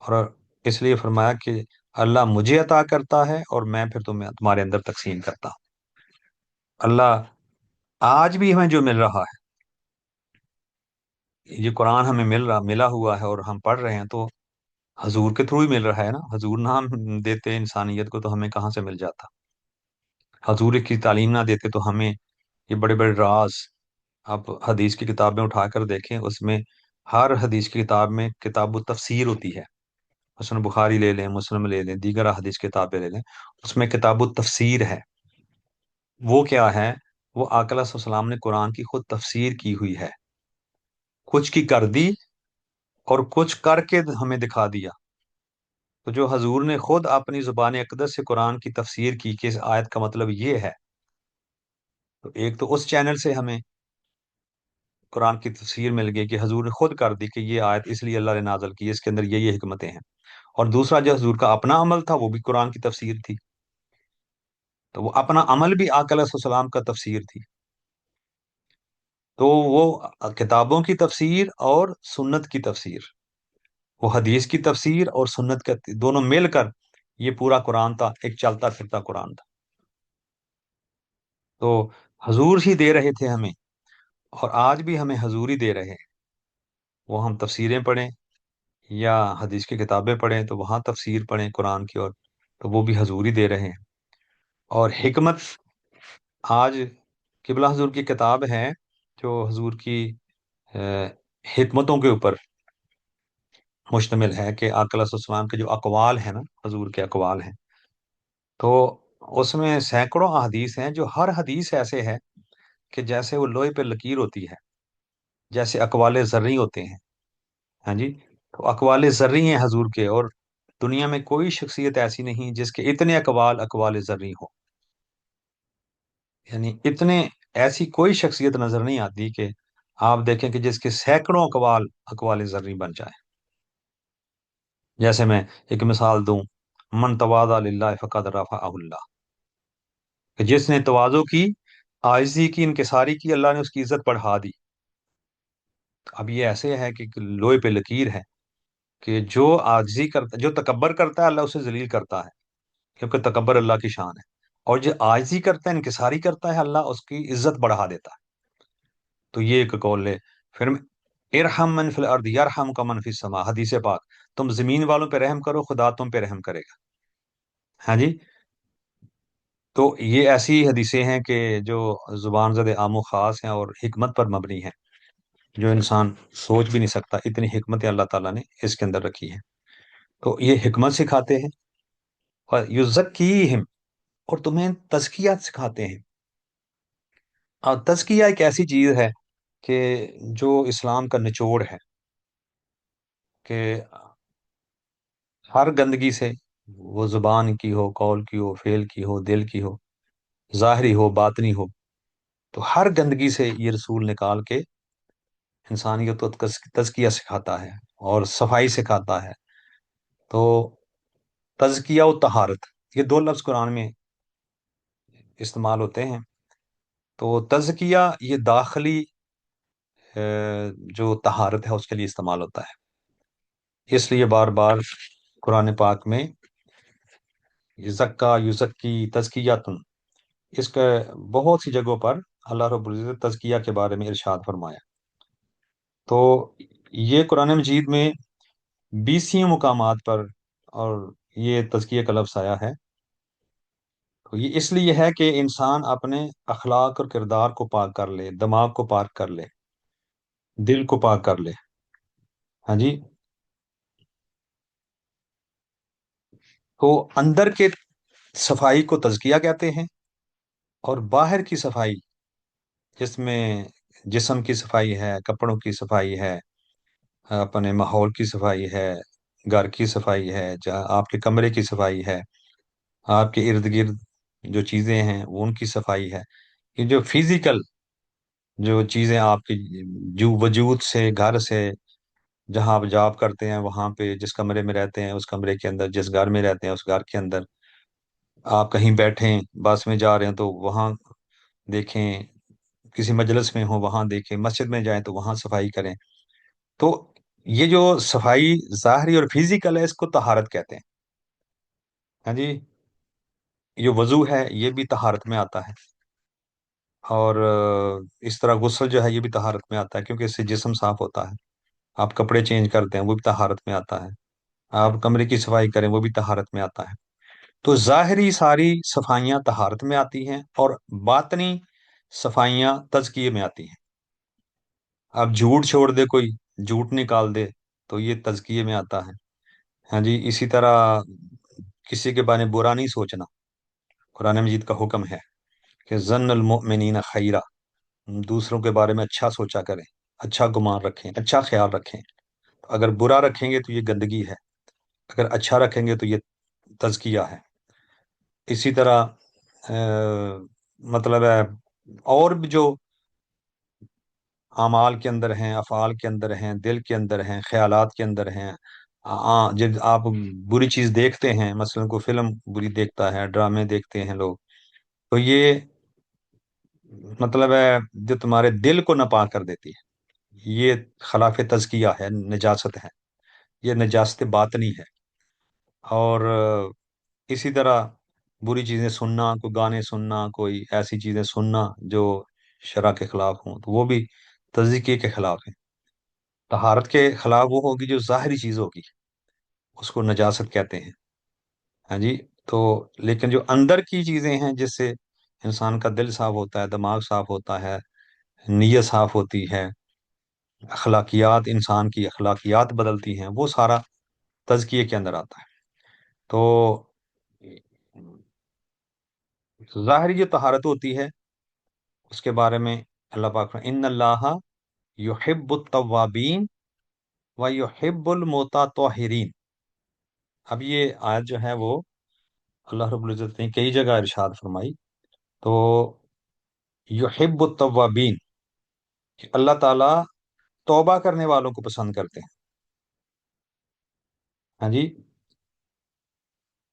اور اس لیے فرمایا کہ اللہ مجھے عطا کرتا ہے اور میں پھر تمہارے اندر تقسیم کرتا ہوں. اللہ آج بھی ہمیں جو مل رہا ہے، یہ قرآن ہمیں ملا ہوا ہے اور ہم پڑھ رہے ہیں، تو حضور کے تھرو ہی مل رہا ہے نا. حضور نہ ہم دیتے انسانیت کو تو ہمیں کہاں سے مل جاتا؟ حضور کی تعلیم نہ دیتے تو ہمیں یہ بڑے بڑے راز، آپ حدیث کی کتابیں اٹھا کر دیکھیں، اس میں ہر حدیث کی کتاب میں کتاب و تفسیر ہوتی ہے. مثلاً بخاری لے لیں، مسلم لے لیں، دیگر حدیث کتابیں لے لیں، اس میں کتاب و تفسیر ہے. وہ کیا ہے؟ وہ آقا علیہ السلام نے قرآن کی خود تفسیر کی ہوئی ہے. کچھ کی کر دی اور کچھ کر کے ہمیں دکھا دیا. تو جو حضور نے خود اپنی زبان اقدس سے قرآن کی تفسیر کی کہ اس آیت کا مطلب یہ ہے، تو ایک تو اس چینل سے ہمیں قرآن کی تفسیر مل گئی کہ حضور نے خود کر دی کہ یہ آیت اس لیے اللہ نے نازل کی، اس کے اندر یہ حکمتیں ہیں. اور دوسرا جو حضور کا اپنا عمل تھا وہ بھی قرآن کی تفسیر تھی. تو وہ اپنا عمل بھی آقا علیہ السلام کا تفسیر تھی. تو وہ کتابوں کی تفسیر اور سنت کی تفسیر، وہ حدیث کی تفسیر اور سنت کا دونوں مل کر یہ پورا قرآن تھا، ایک چلتا پھرتا قرآن تھا. تو حضور ہی دے رہے تھے ہمیں، اور آج بھی ہمیں حضور ہی دے رہے ہیں. وہ ہم تفسیریں پڑھیں یا حدیث کی کتابیں پڑھیں تو وہاں تفسیر پڑھیں قرآن کی، اور تو وہ بھی حضور ہی دے رہے ہیں. اور حکمت آج قبلہ حضور کی کتاب ہے جو حضور کی حکمتوں کے اوپر مشتمل ہے، کہ آقا علیہ السلام کے جو اقوال ہیں نا، حضور کے اقوال ہیں، تو اس میں سینکڑوں احادیث ہیں جو ہر حدیث ایسے ہے کہ جیسے وہ لوہے پہ لکیر ہوتی ہے، جیسے اقوال زرعی ہوتے ہیں. ہاں جی. تو اقوال زرعی ہیں حضور کے، اور دنیا میں کوئی شخصیت ایسی نہیں جس کے اتنے اقوال زرعی ہو. یعنی ایسی کوئی شخصیت نظر نہیں آتی کہ آپ دیکھیں کہ جس کے سینکڑوں اقوال زرعی بن جائے. جیسے میں ایک مثال دوں، من تواضع للہ فقد رفعہ اللہ، کہ جس نے تواضع کی، عاجزی کی، انکساری کی، اللہ نے اس کی عزت بڑھا دی. اب یہ ایسے ہے کہ لوہے پہ لکیر ہے کہ جو عاجزی کرتا، جو تکبر کرتا ہے، اللہ اسے ذلیل کرتا ہے، کیونکہ تکبر اللہ کی شان ہے. اور جو عاجزی کرتا ہے، انکساری کرتا ہے، اللہ اس کی عزت بڑھا دیتا ہے. تو یہ ایک قول ہے. پھر ارحم من فی الارض یرحم کا من فی السماء، حدیث پاک. تم زمین والوں پہ رحم کرو، خدا تم پہ رحم کرے گا۔ ہاں جی۔ تو یہ ایسی حدیثیں ہیں کہ جو زبان زد عام و خاص ہیں اور حکمت پر مبنی ہیں، جو انسان سوچ بھی نہیں سکتا، اتنی حکمت اللہ تعالیٰ نے اس کے اندر رکھی ہے۔ تو یہ حکمت سکھاتے ہیں، اور یزکیہم، اور تمہیں تزکیہ سکھاتے ہیں۔ اور تزکیہ ایک ایسی چیز ہے کہ جو اسلام کا نچوڑ ہے، کہ ہر گندگی سے، وہ زبان کی ہو، قول کی ہو، فعل کی ہو، دل کی ہو، ظاہری ہو، باطنی ہو، تو ہر گندگی سے یہ رسول نکال کے انسانیت کو تزکیہ سکھاتا ہے اور صفائی سکھاتا ہے۔ تو تزکیہ و طہارت، یہ دو لفظ قرآن میں استعمال ہوتے ہیں۔ تو تزکیہ یہ داخلی جو طہارت ہے اس کے لیے استعمال ہوتا ہے، اس لیے بار بار قرآن پاک میں یزکا، یزکی، تزکیاتن، اس کے بہت سی جگہوں پر اللہ رب العزت تزکیہ کے بارے میں ارشاد فرمایا۔ تو یہ قرآن مجید میں 20 مقامات پر اور یہ تزکیہ کا لفظ آیا ہے۔ تو یہ اس لیے ہے کہ انسان اپنے اخلاق اور کردار کو پاک کر لے، دماغ کو پاک کر لے، دل کو پاک کر لے۔ ہاں جی۔ تو اندر کے صفائی کو تزکیہ کہتے ہیں، اور باہر کی صفائی، جس میں جسم کی صفائی ہے، کپڑوں کی صفائی ہے، اپنے ماحول کی صفائی ہے، گھر کی صفائی ہے، جہاں آپ کے کمرے کی صفائی ہے، آپ کے ارد گرد جو چیزیں ہیں وہ ان کی صفائی ہے۔ یہ جو فزیکل جو چیزیں آپ کی، جو وجود سے، گھر سے، جہاں آپ جاب کرتے ہیں وہاں پہ، جس کمرے میں رہتے ہیں اس کمرے کے اندر، جس گھر میں رہتے ہیں اس گھر کے اندر، آپ کہیں بیٹھیں، بس میں جا رہے ہیں تو وہاں دیکھیں، کسی مجلس میں ہو وہاں دیکھیں، مسجد میں جائیں تو وہاں صفائی کریں۔ تو یہ جو صفائی ظاہری اور فزیکل ہے، اس کو طہارت کہتے ہیں۔ ہاں جی۔ یہ وضو ہے یہ بھی طہارت میں آتا ہے، اور اس طرح غسل جو ہے یہ بھی طہارت میں آتا ہے، کیونکہ اس سے جسم صاف ہوتا ہے۔ آپ کپڑے چینج کرتے ہیں وہ بھی طہارت میں آتا ہے، آپ کمرے کی صفائی کریں وہ بھی طہارت میں آتا ہے۔ تو ظاہری ساری صفائیاں طہارت میں آتی ہیں، اور باطنی صفائیاں تزکیے میں آتی ہیں۔ اب جھوٹ چھوڑ دے کوئی، جھوٹ نکال دے، تو یہ تزکیے میں آتا ہے۔ ہاں جی۔ اسی طرح کسی کے بارے میں برا نہیں سوچنا، قرآن مجید کا حکم ہے کہ ظن المؤمنین خیرہ، دوسروں کے بارے میں اچھا سوچا کریں، اچھا گمان رکھیں، اچھا خیال رکھیں۔ اگر برا رکھیں گے تو یہ گندگی ہے، اگر اچھا رکھیں گے تو یہ تزکیہ ہے۔ اسی طرح مطلب ہے، اور بھی جو اعمال کے اندر ہیں، افعال کے اندر ہیں، دل کے اندر ہیں، خیالات کے اندر ہیں، جب آپ بری چیز دیکھتے ہیں، مثلا کوئی فلم بری دیکھتا ہے، ڈرامے دیکھتے ہیں لوگ، تو یہ مطلب ہے جو تمہارے دل کو ناپاک کر دیتی ہے، یہ خلاف تزکیہ ہے، نجاست ہے، یہ نجاست باطنی ہے۔ اور اسی طرح بری چیزیں سننا، کوئی گانے سننا، کوئی ایسی چیزیں سننا جو شرع کے خلاف ہوں، تو وہ بھی تزکیے کے خلاف ہے۔ طہارت کے خلاف وہ ہوگی جو ظاہری چیز ہوگی، اس کو نجاست کہتے ہیں۔ ہاں جی۔ تو لیکن جو اندر کی چیزیں ہیں، جس سے انسان کا دل صاف ہوتا ہے، دماغ صاف ہوتا ہے، نیت صاف ہوتی ہے، اخلاقیات، انسان کی اخلاقیات بدلتی ہیں، وہ سارا تزکیے کے اندر آتا ہے۔ تو ظاہری جو طہارت ہوتی ہے اس کے بارے میں اللہ پاک نے ان اللہ یحب التوابین و یحب المتطہرین، اب یہ آیت جو ہے وہ اللہ رب العزت نے کئی جگہ ارشاد فرمائی۔ تو یحب التوابین، کہ اللہ تعالیٰ توبہ کرنے والوں کو پسند کرتے ہیں۔ ہاں جی۔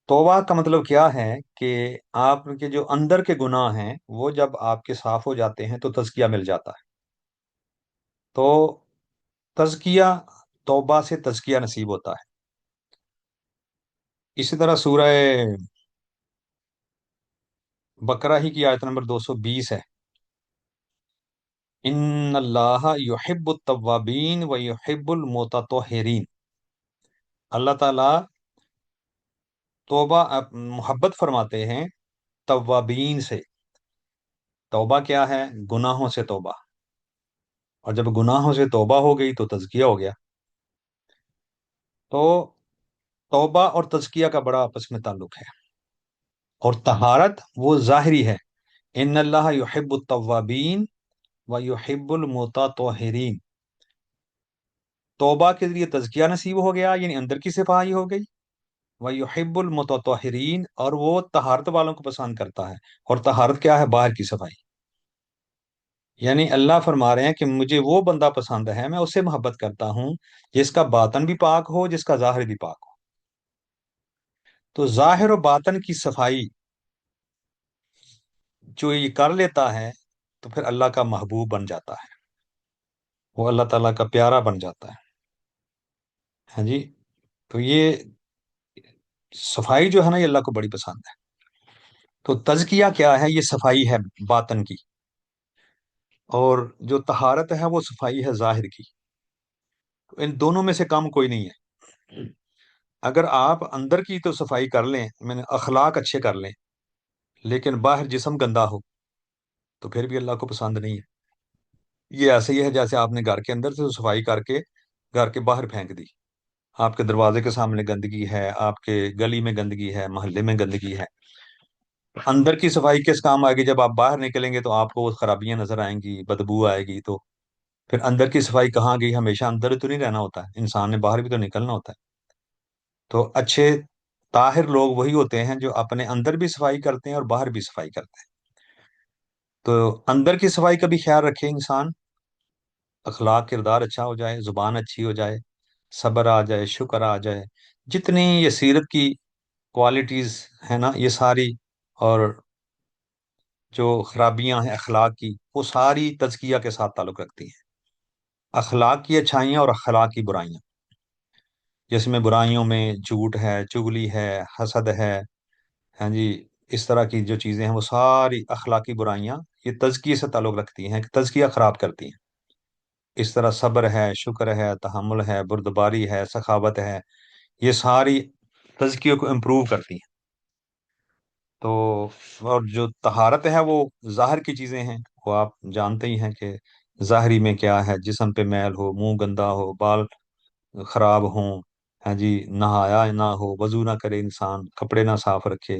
توبہ کا مطلب کیا ہے کہ آپ کے جو اندر کے گناہ ہیں وہ جب آپ کے صاف ہو جاتے ہیں تو تزکیہ مل جاتا ہے۔ تو تزکیہ، توبہ سے تزکیہ نصیب ہوتا ہے۔ اسی طرح سورہ بقرہ ہی کی آیت نمبر 220 ہے، ان اللہ یحب التوابین و یحب المتطہرین۔ اللہ تعالیٰ توبہ محبت فرماتے ہیں توابین سے۔ توبہ کیا ہے؟ گناہوں سے توبہ۔ اور جب گناہوں سے توبہ ہو گئی تو تزکیہ ہو گیا۔ تو توبہ اور تزکیہ کا بڑا آپس میں تعلق ہے۔ اور طہارت وہ ظاہری ہے، ان اللہ یحب التوابین و یحب المتطہرین۔ توبہ کے ذریعے تزکیہ نصیب ہو گیا، یعنی اندر کی صفائی ہو گئی۔ وَيُحِبُّ الْمُتَطَّهِرِينَ، اور وہ طہارت والوں کو پسند کرتا ہے۔ اور طہارت کیا ہے؟ باہر کی صفائی۔ یعنی اللہ فرما رہے ہیں کہ مجھے وہ بندہ پسند ہے، میں اس سے محبت کرتا ہوں جس کا باطن بھی پاک ہو، جس کا ظاہر بھی پاک ہو۔ تو ظاہر و باطن کی صفائی جو یہ کر لیتا ہے تو پھر اللہ کا محبوب بن جاتا ہے، وہ اللہ تعالیٰ کا پیارا بن جاتا ہے۔ ہاں جی، تو یہ صفائی جو ہے نا، یہ اللہ کو بڑی پسند ہے۔ تو تزکیہ کیا ہے؟ یہ صفائی ہے باطن کی، اور جو طہارت ہے وہ صفائی ہے ظاہر کی۔ تو ان دونوں میں سے کم کوئی نہیں ہے۔ اگر آپ اندر کی تو صفائی کر لیں، میں نے اخلاق اچھے کر لیں، لیکن باہر جسم گندا ہو تو پھر بھی اللہ کو پسند نہیں ہے۔ یہ ایسے ہی ہے جیسے آپ نے گھر کے اندر سے تو صفائی کر کے گھر کے باہر پھینک دی۔ آپ کے دروازے کے سامنے گندگی ہے، آپ کے گلی میں گندگی ہے، محلے میں گندگی ہے۔ اندر کی صفائی کس کام آئے گی؟ جب آپ باہر نکلیں گے تو آپ کو وہ خرابیاں نظر آئیں گی، بدبو آئے گی، تو پھر اندر کی صفائی کہاں گئی؟ ہمیشہ اندر تو نہیں رہنا ہوتا ہے، انسان نے باہر بھی تو نکلنا ہوتا ہے۔ تو اچھے طاہر لوگ وہی ہوتے ہیں جو اپنے اندر بھی صفائی کرتے ہیں اور باہر بھی صفائی کرتے ہیں۔ تو اندر کی صفائی کا بھی خیال رکھے انسان، اخلاق کردار اچھا ہو جائے، زبان اچھی ہو جائے، صبر آ جائے، شکر آ جائے، جتنی یہ سیرت کی کوالٹیز ہیں نا یہ ساری، اور جو خرابیاں ہیں اخلاق کی، وہ ساری تزکیہ کے ساتھ تعلق رکھتی ہیں۔ اخلاق کی اچھائیاں اور اخلاق کی برائیاں، جس میں برائیوں میں جھوٹ ہے، چگلی ہے، حسد ہے، ہاں جی، اس طرح کی جو چیزیں ہیں وہ ساری اخلاقی برائیاں یہ تزکیے سے تعلق رکھتی ہیں، کہ تزکیہ خراب کرتی ہیں۔ اس طرح صبر ہے، شکر ہے، تحمل ہے، بردباری ہے، سخاوت ہے، یہ ساری تزکیے کو امپروو کرتی ہیں۔ تو اور جو طہارت ہے وہ ظاہر کی چیزیں ہیں، وہ آپ جانتے ہی ہیں کہ ظاہری میں کیا ہے، جسم پہ میل ہو، منہ گندا ہو، بال خراب ہوں، ہاں جی، نہایا نہ ہو، وضو نہ کرے انسان، کپڑے نہ صاف رکھے،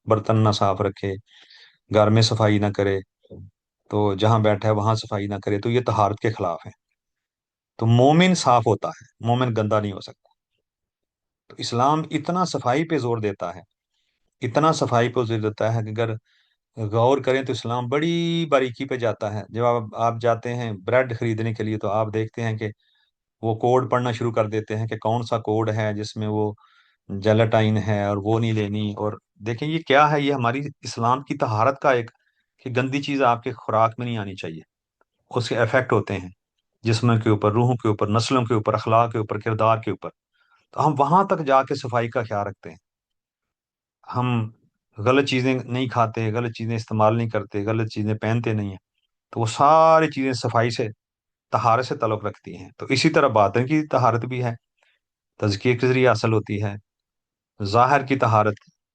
برتن نہ صاف رکھے، گھر میں صفائی نہ کرے، تو جہاں بیٹھا ہے وہاں صفائی نہ کرے، تو یہ طہارت کے خلاف ہے۔ تو مومن صاف ہوتا ہے، مومن گندا نہیں ہو سکتا۔ تو اسلام اتنا صفائی پہ زور دیتا ہے، اتنا صفائی پہ زور دیتا ہے کہ اگر غور کریں تو اسلام بڑی باریکی پہ جاتا ہے۔ جب آپ جاتے ہیں بریڈ خریدنے کے لیے تو آپ دیکھتے ہیں کہ وہ کوڈ پڑھنا شروع کر دیتے ہیں کہ کون سا کوڈ ہے جس میں وہ جیلاٹائن ہے اور وہ نہیں لینی۔ اور دیکھیں یہ کیا ہے؟ یہ ہماری اسلام کی طہارت کا ایک، کہ گندی چیز آپ کے خوراک میں نہیں آنی چاہیے، اس کے افیکٹ ہوتے ہیں جسم کے اوپر، روحوں کے اوپر، نسلوں کے اوپر، اخلاق کے اوپر، کردار کے اوپر۔ تو ہم وہاں تک جا کے صفائی کا خیال رکھتے ہیں، ہم غلط چیزیں نہیں کھاتے، غلط چیزیں استعمال نہیں کرتے، غلط چیزیں پہنتے نہیں ہیں، تو وہ ساری چیزیں صفائی سے، طہارت سے تعلق رکھتی ہیں۔ تو اسی طرح باطن کی طہارت بھی ہے، تزکیے کے ذریعے حاصل ہوتی ہے، ظاہر کی طہارت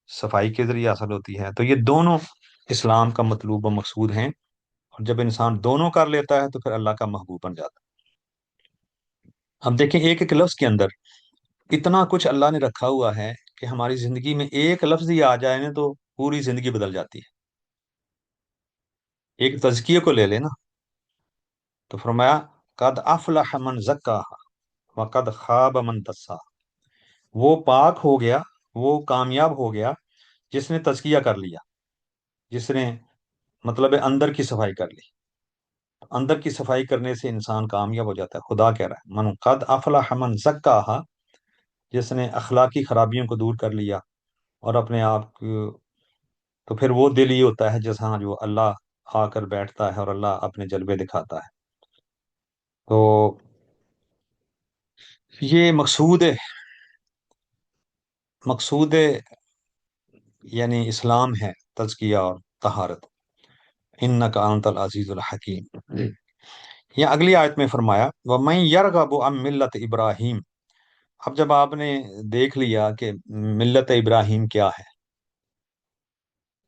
صفائی کے ذریعے حاصل ہوتی ہے۔ تو یہ دونوں اسلام کا مطلوب و مقصود ہیں، اور جب انسان دونوں کر لیتا ہے تو پھر اللہ کا محبوب بن جاتا ہے۔ اب دیکھیں ایک ایک لفظ کے اندر اتنا کچھ اللہ نے رکھا ہوا ہے کہ ہماری زندگی میں ایک لفظ ہی آ جائے نا تو پوری زندگی بدل جاتی ہے۔ ایک تزکیے کو لے لے نا، تو فرمایا قد افلح من زکاہا وقد خاب من دساہا۔ وہ پاک ہو گیا، وہ کامیاب ہو گیا جس نے تزکیہ کر لیا، جس نے مطلب ہے اندر کی صفائی کر لی۔ اندر کی صفائی کرنے سے انسان کامیاب ہو جاتا ہے۔ خدا کہہ رہا ہے من قد افلح من زکاہا، جس نے اخلاقی خرابیوں کو دور کر لیا اور اپنے آپ کو، تو پھر وہ دل ہی ہوتا ہے جس ہاں جو اللہ آ کر بیٹھتا ہے اور اللہ اپنے جلوے دکھاتا ہے۔ تو یہ مقصود یعنی اسلام ہے تزکیہ اور طہارت۔ انک انت العزیز الحکیم۔ یا اگلی آیت میں فرمایا وَمَن يَرْغَبُ عَن مِّلَّةِ ابراہیم اب جب آپ نے دیکھ لیا کہ ملت ابراہیم کیا ہے،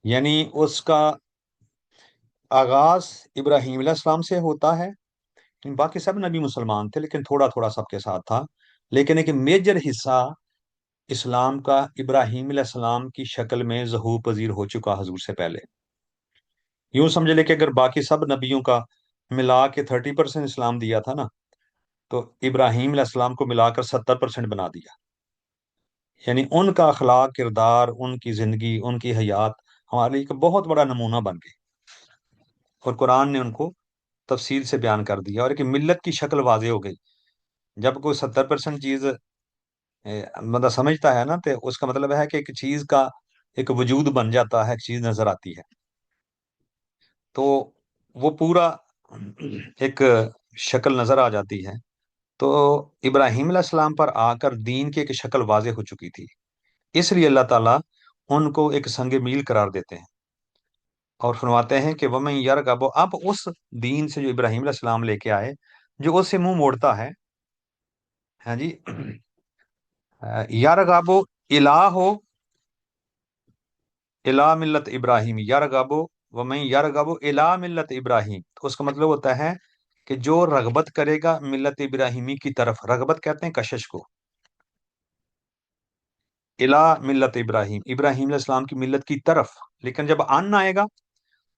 یعنی اس کا آغاز ابراہیم علیہ السلام سے ہوتا ہے. باقی سب نبی مسلمان تھے لیکن تھوڑا تھوڑا سب کے ساتھ تھا. لیکن ایک میجر حصہ اسلام کا ابراہیم علیہ السلام کی شکل میں ظہور پذیر ہو چکا حضور سے پہلے. یوں سمجھ لے کہ اگر باقی سب نبیوں کا ملا کے 30% اسلام دیا تھا نا، تو ابراہیم علیہ السلام کو ملا کر 70% بنا دیا. یعنی ان کا اخلاق، کردار، ان کی زندگی، ان کی حیات ہمارے لیے ایک بہت بڑا نمونہ بن گئی، اور قرآن نے ان کو تفصیل سے بیان کر دیا، اور ایک ملت کی شکل واضح ہو گئی. جب کوئی 70% چیز بندہ سمجھتا ہے نا، تو اس کا مطلب ہے کہ ایک چیز کا ایک وجود بن جاتا ہے، ایک چیز نظر آتی ہے. تو وہ پورا ایک شکل نظر آ جاتی ہے. تو ابراہیم علیہ السلام پر آ کر دین کی ایک شکل واضح ہو چکی تھی، اس لیے اللہ تعالیٰ ان کو ایک سنگ میل قرار دیتے ہیں اور فرماتے ہیں کہ وَمَن يَرْغَبُ، اب اس دین سے جو ابراہیم علیہ السلام لے کے آئے، جو اس سے منہ موڑتا ہے، ہاں جی، یرغب الہ ہو الہ ملت ابراہیم، یرغب ومن یرغب الہ ملت ابراہیم، تو اس کا مطلب ہوتا ہے کہ جو رغبت کرے گا ملت ابراہیمی کی طرف. رغبت کہتے ہیں کشش کو. الہ ملت ابراہیم، ابراہیم علیہ السلام کی ملت کی طرف. لیکن جب ان آئے گا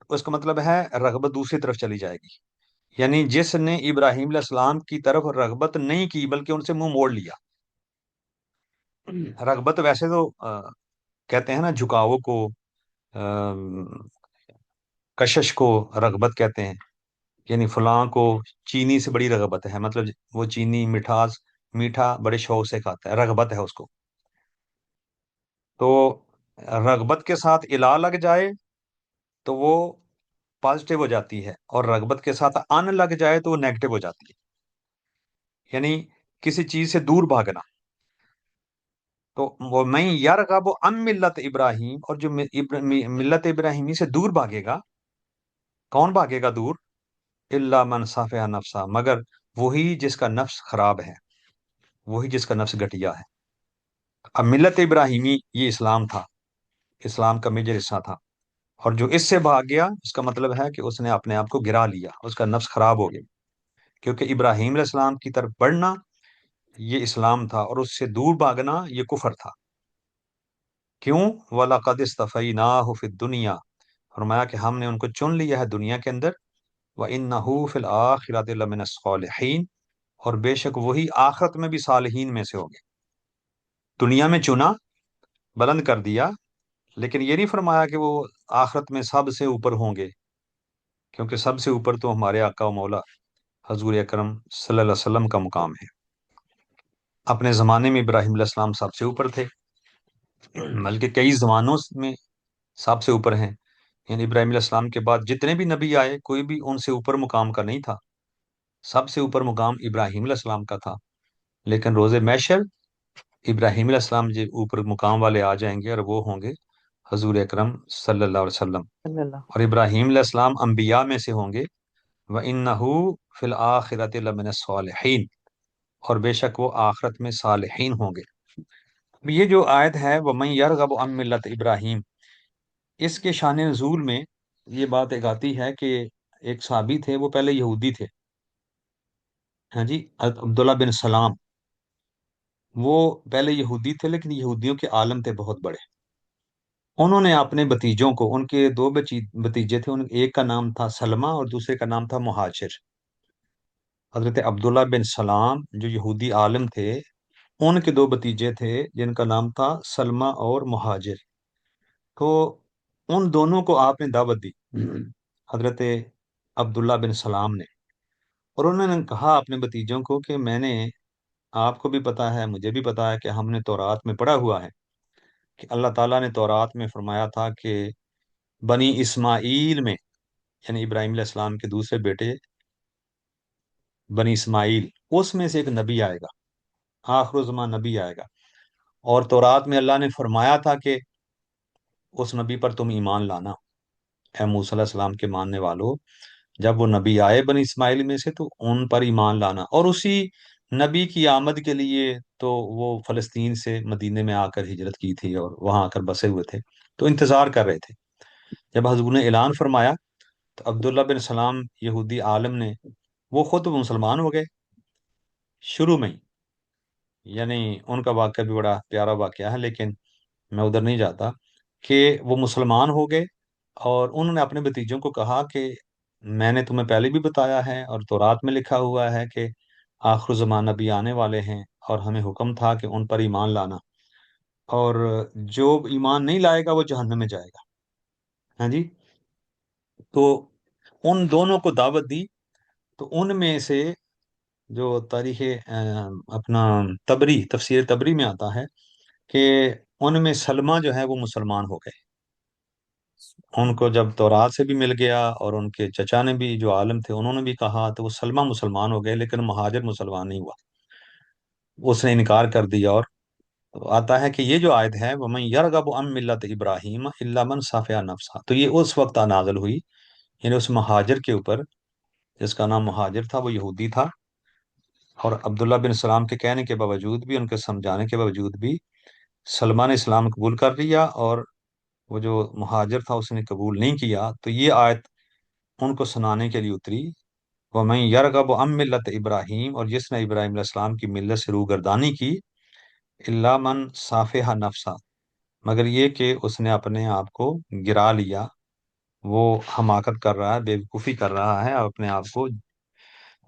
تو اس کا مطلب ہے رغبت دوسری طرف چلی جائے گی. یعنی جس نے ابراہیم علیہ السلام کی طرف رغبت نہیں کی بلکہ ان سے منہ موڑ لیا. رغبت ویسے تو کہتے ہیں نا جھکاؤ کو، کشش کو رغبت کہتے ہیں. یعنی فلاں کو چینی سے بڑی رغبت ہے، مطلب وہ چینی میٹھا بڑے شوق سے کھاتا ہے، رغبت ہے اس کو. تو رغبت کے ساتھ الہ لگ جائے تو وہ پازیٹیو ہو جاتی ہے، اور رغبت کے ساتھ ان لگ جائے تو وہ نیگیٹو ہو جاتی ہے. یعنی کسی چیز سے دور بھاگنا. تو وہ میں یرغب عن ملت ابراہیم، اور جو ملت ابراہیمی سے دور بھاگے گا، کون بھاگے گا دور؟ الا من صفح نفسا، مگر وہی جس کا نفس خراب ہے، وہی جس کا نفس گٹیا ہے. اب ملت ابراہیمی یہ اسلام تھا، اسلام کا میجر حصہ تھا، اور جو اس سے بھاگ گیا اس کا مطلب ہے کہ اس نے اپنے آپ کو گرا لیا، اس کا نفس خراب ہو گیا. کیونکہ ابراہیم علیہ السلام کی طرف بڑھنا یہ اسلام تھا، اور اس سے دور بھاگنا یہ کفر تھا. کیوں؟ وَلَقَدِ اصْطَفَيْنَاهُ فِي الدُّنْيَا، فرمایا کہ ہم نے ان کو چن لیا ہے دنیا کے اندر. وَإِنَّهُ فِي الْآخِرَةِ لَمِنَ الصَّالِحِينَ، اور بے شک وہی آخرت میں بھی صالحین میں سے ہوں گے. دنیا میں چنا، بلند کر دیا، لیکن یہ نہیں فرمایا کہ وہ آخرت میں سب سے اوپر ہوں گے، کیونکہ سب سے اوپر تو ہمارے آقا و مولا حضور اکرم صلی اللہ علیہ وسلم کا مقام ہے. اپنے زمانے میں ابراہیم علیہ السلام سب سے اوپر تھے، بلکہ کئی زمانوں میں سب سے اوپر ہیں. یعنی ابراہیم علیہ السلام کے بعد جتنے بھی نبی آئے کوئی بھی ان سے اوپر مقام کا نہیں تھا، سب سے اوپر مقام ابراہیم علیہ السلام کا تھا. لیکن روز محشر ابراہیم علیہ السلام جو اوپر مقام والے آ جائیں گے، اور وہ ہوں گے حضور اکرم صلی اللہ علیہ وسلم. صلی اللہ اور ابراہیم علیہ السلام انبیاء میں سے ہوں گے. وَإِنَّهُ فِي الْآخِرَةِ لَمِنَ الصَّالِحِينَ، اور بے شک وہ آخرت میں صالحین ہوں گے. اب یہ جو آیت ہے وَمَن يَرْغَبُ عَن مِّلَّةِ ابراہیم، اس کے شان نزول میں یہ بات ایک آتی ہے کہ ایک صحابی تھے، وہ پہلے یہودی تھے، ہاں جی، عبداللہ بن سلام. وہ پہلے یہودی تھے لیکن یہودیوں کے عالم تھے بہت بڑے. انہوں نے اپنے بتیجوں کو، ان کے دو بتیجے تھے، ایک کا نام تھا سلمہ اور دوسرے کا نام تھا مہاجر. حضرت عبداللہ بن سلام جو یہودی عالم تھے، ان کے دو بتیجے تھے جن کا نام تھا سلمہ اور مہاجر. تو ان دونوں کو آپ نے دعوت دی، حضرت عبداللہ بن سلام نے. اور انہوں نے کہا اپنے بتیجوں کو کہ میں نے، آپ کو بھی پتا ہے مجھے بھی پتا ہے کہ ہم نے تورات میں پڑھا ہوا ہے کہ اللہ تعالیٰ نے تورات میں فرمایا تھا کہ بنی اسماعیل میں، یعنی ابراہیم علیہ السلام کے دوسرے بیٹے بنی اسماعیل، اس میں سے ایک نبی آئے گا، آخر الزمان نبی آئے گا. اور تورات میں اللہ نے فرمایا تھا کہ اس نبی پر تم ایمان لانا، اے موسیٰ علیہ السلام کے ماننے والو. جب وہ نبی آئے بنی اسماعیل میں سے تو ان پر ایمان لانا، اور اسی نبی کی آمد کے لیے تو وہ فلسطین سے مدینے میں آ کر ہجرت کی تھی اور وہاں آ کر بسے ہوئے تھے، تو انتظار کر رہے تھے۔ جب حضور نے اعلان فرمایا تو عبداللہ بن سلام یہودی عالم نے، وہ خود مسلمان ہو گئے شروع میں ہی۔ یعنی ان کا واقعہ بھی بڑا پیارا واقعہ ہے، لیکن میں ادھر نہیں جاتا، کہ وہ مسلمان ہو گئے اور انہوں نے اپنے بھتیجوں کو کہا کہ میں نے تمہیں پہلے بھی بتایا ہے اور تورات میں لکھا ہوا ہے کہ آخر زمان نبی آنے والے ہیں، اور ہمیں حکم تھا کہ ان پر ایمان لانا، اور جو ایمان نہیں لائے گا وہ جہنم میں جائے گا۔ ہاں جی، تو ان دونوں کو دعوت دی۔ تو ان میں سے جو تاریخ اپنا تبری، تفسیر تبری میں آتا ہے کہ ان میں سلمہ جو ہے وہ مسلمان ہو گئے۔ ان کو جب تورات سے بھی مل گیا اور ان کے چچا نے بھی، جو عالم تھے، انہوں نے بھی کہا، تو وہ سلمہ مسلمان ہو گئے، لیکن مہاجر مسلمان نہیں ہوا، اس نے انکار کر دیا۔ اور آتا ہے کہ یہ جو آیت ہے وَمَن يَرْغَبُ عَن مِّلَّةِ إِبْرَاهِيمَ إِلَّا مَن صَفِحَ نَفْسَهُ، تو یہ اس وقت نازل ہوئی، یعنی اس مہاجر کے اوپر جس کا نام مہاجر تھا، وہ یہودی تھا، اور عبداللہ بن سلام کے کہنے کے باوجود بھی، ان کے سمجھانے کے باوجود بھی، سلمان نے اسلام قبول کر لیا، اور وہ جو مہاجر تھا اس نے قبول نہیں کیا۔ تو یہ آیت ان کو سنانے کے لیے اتری، وَمَن يَرْغَبُ عَن مِّلَّةِ إِبْرَاهِيمَ، اور جس نے ابراہیم علیہ السلام کی ملت سے روگردانی کی، إِلَّا مَن صَافِحَ نَفْسَهُ، مگر یہ کہ اس نے اپنے آپ کو گرا لیا، وہ حماقت کر رہا ہے، بے وقوفی کر رہا ہے، اور اپنے آپ کو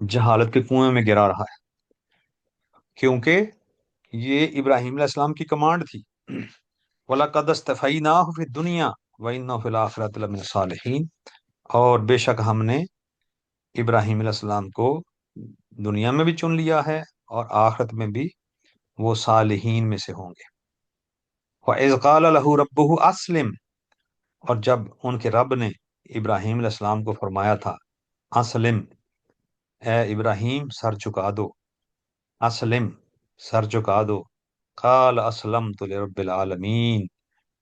جہالت کے کنویں میں گرا رہا ہے، کیونکہ یہ ابراہیم علیہ السلام کی کمانڈ تھی، وَلَقَدْ اصْطَفَيْنَاهُ فِي الدُّنْيَا وَإِنَّهُ فِي الْآخِرَةِ لَمِنَ الصَّالِحِينَ، اور بے شک ہم نے ابراہیم علیہ السلام کو دنیا میں بھی چن لیا ہے اور آخرت میں بھی وہ صالحین میں سے ہوں گے۔ وَإِذْ قَالَ لَهُ رَبُّهُ أَسْلِمْ، اور جب ان کے رب نے ابراہیم علیہ السلام کو فرمایا تھا اسلم، اے ابراہیم سر جھکا دو، اسلم سر جھکا دو، قال اسلمت لرب العالمین،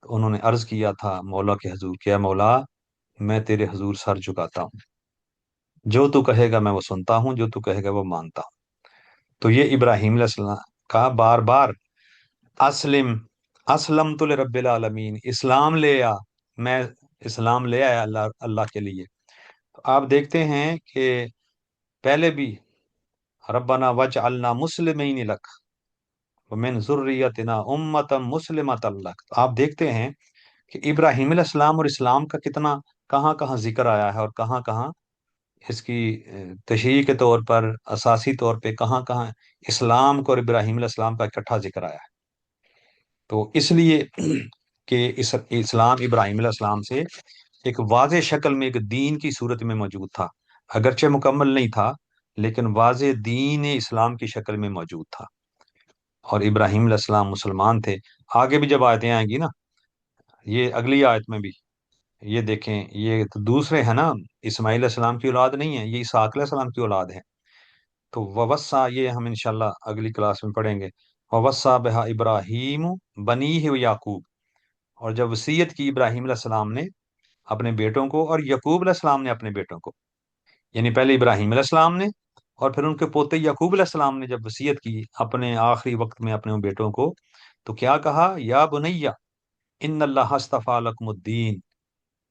تو انہوں نے عرض کیا تھا مولا کے حضور، کیا مولا میں تیرے حضور سر جھکاتا ہوں، جو تو کہے گا میں وہ سنتا ہوں، جو تو کہے گا وہ مانتا ہوں۔ تو یہ ابراہیم علیہ السلام کا بار بار اسلم، اسلمت لرب العالمین، اسلام لے آ، میں اسلام لے آیا اللہ اللہ کے لیے۔ تو آپ دیکھتے ہیں کہ پہلے بھی ربنا وجعلنا مسلمین لک ومن ذریتنا امتا مسلمتا لک، تو آپ دیکھتے ہیں کہ ابراہیم علیہ السلام اور اسلام کا کتنا کہاں کہاں ذکر آیا ہے، اور کہاں کہاں اس کی تشریح کے طور پر، اساسی طور پہ کہاں کہاں اسلام کو اور ابراہیم علیہ السلام کا اکٹھا ذکر آیا ہے۔ تو اس لیے کہ اسلام ابراہیم علیہ السلام سے ایک واضح شکل میں ایک دین کی صورت میں موجود تھا، اگرچہ مکمل نہیں تھا، لیکن واضح دین اسلام کی شکل میں موجود تھا، اور ابراہیم علیہ السلام مسلمان تھے۔ آگے بھی جب آیتیں آئیں گی نا، یہ اگلی آیت میں بھی یہ دیکھیں، یہ تو دوسرے ہیں نا، اسماعیل علیہ السلام کی اولاد نہیں ہے، یہ اسحاق علیہ السلام کی اولاد ہے۔ تو ووسا، یہ ہم انشاءاللہ اگلی کلاس میں پڑھیں گے، ووسا بہا ابراہیم بنیہ و یعقوب، اور جب وصیت کی ابراہیم علیہ السلام نے اپنے بیٹوں کو، اور یعقوب علیہ السلام نے اپنے بیٹوں کو، یعنی پہلے ابراہیم علیہ السلام نے، اور پھر ان کے پوتے یعقوب علیہ السلام نے جب وصیت کی اپنے آخری وقت میں اپنے بیٹوں کو، تو کیا کہا، یا بنیا ان اللہ اصطفیٰ لکم الدین،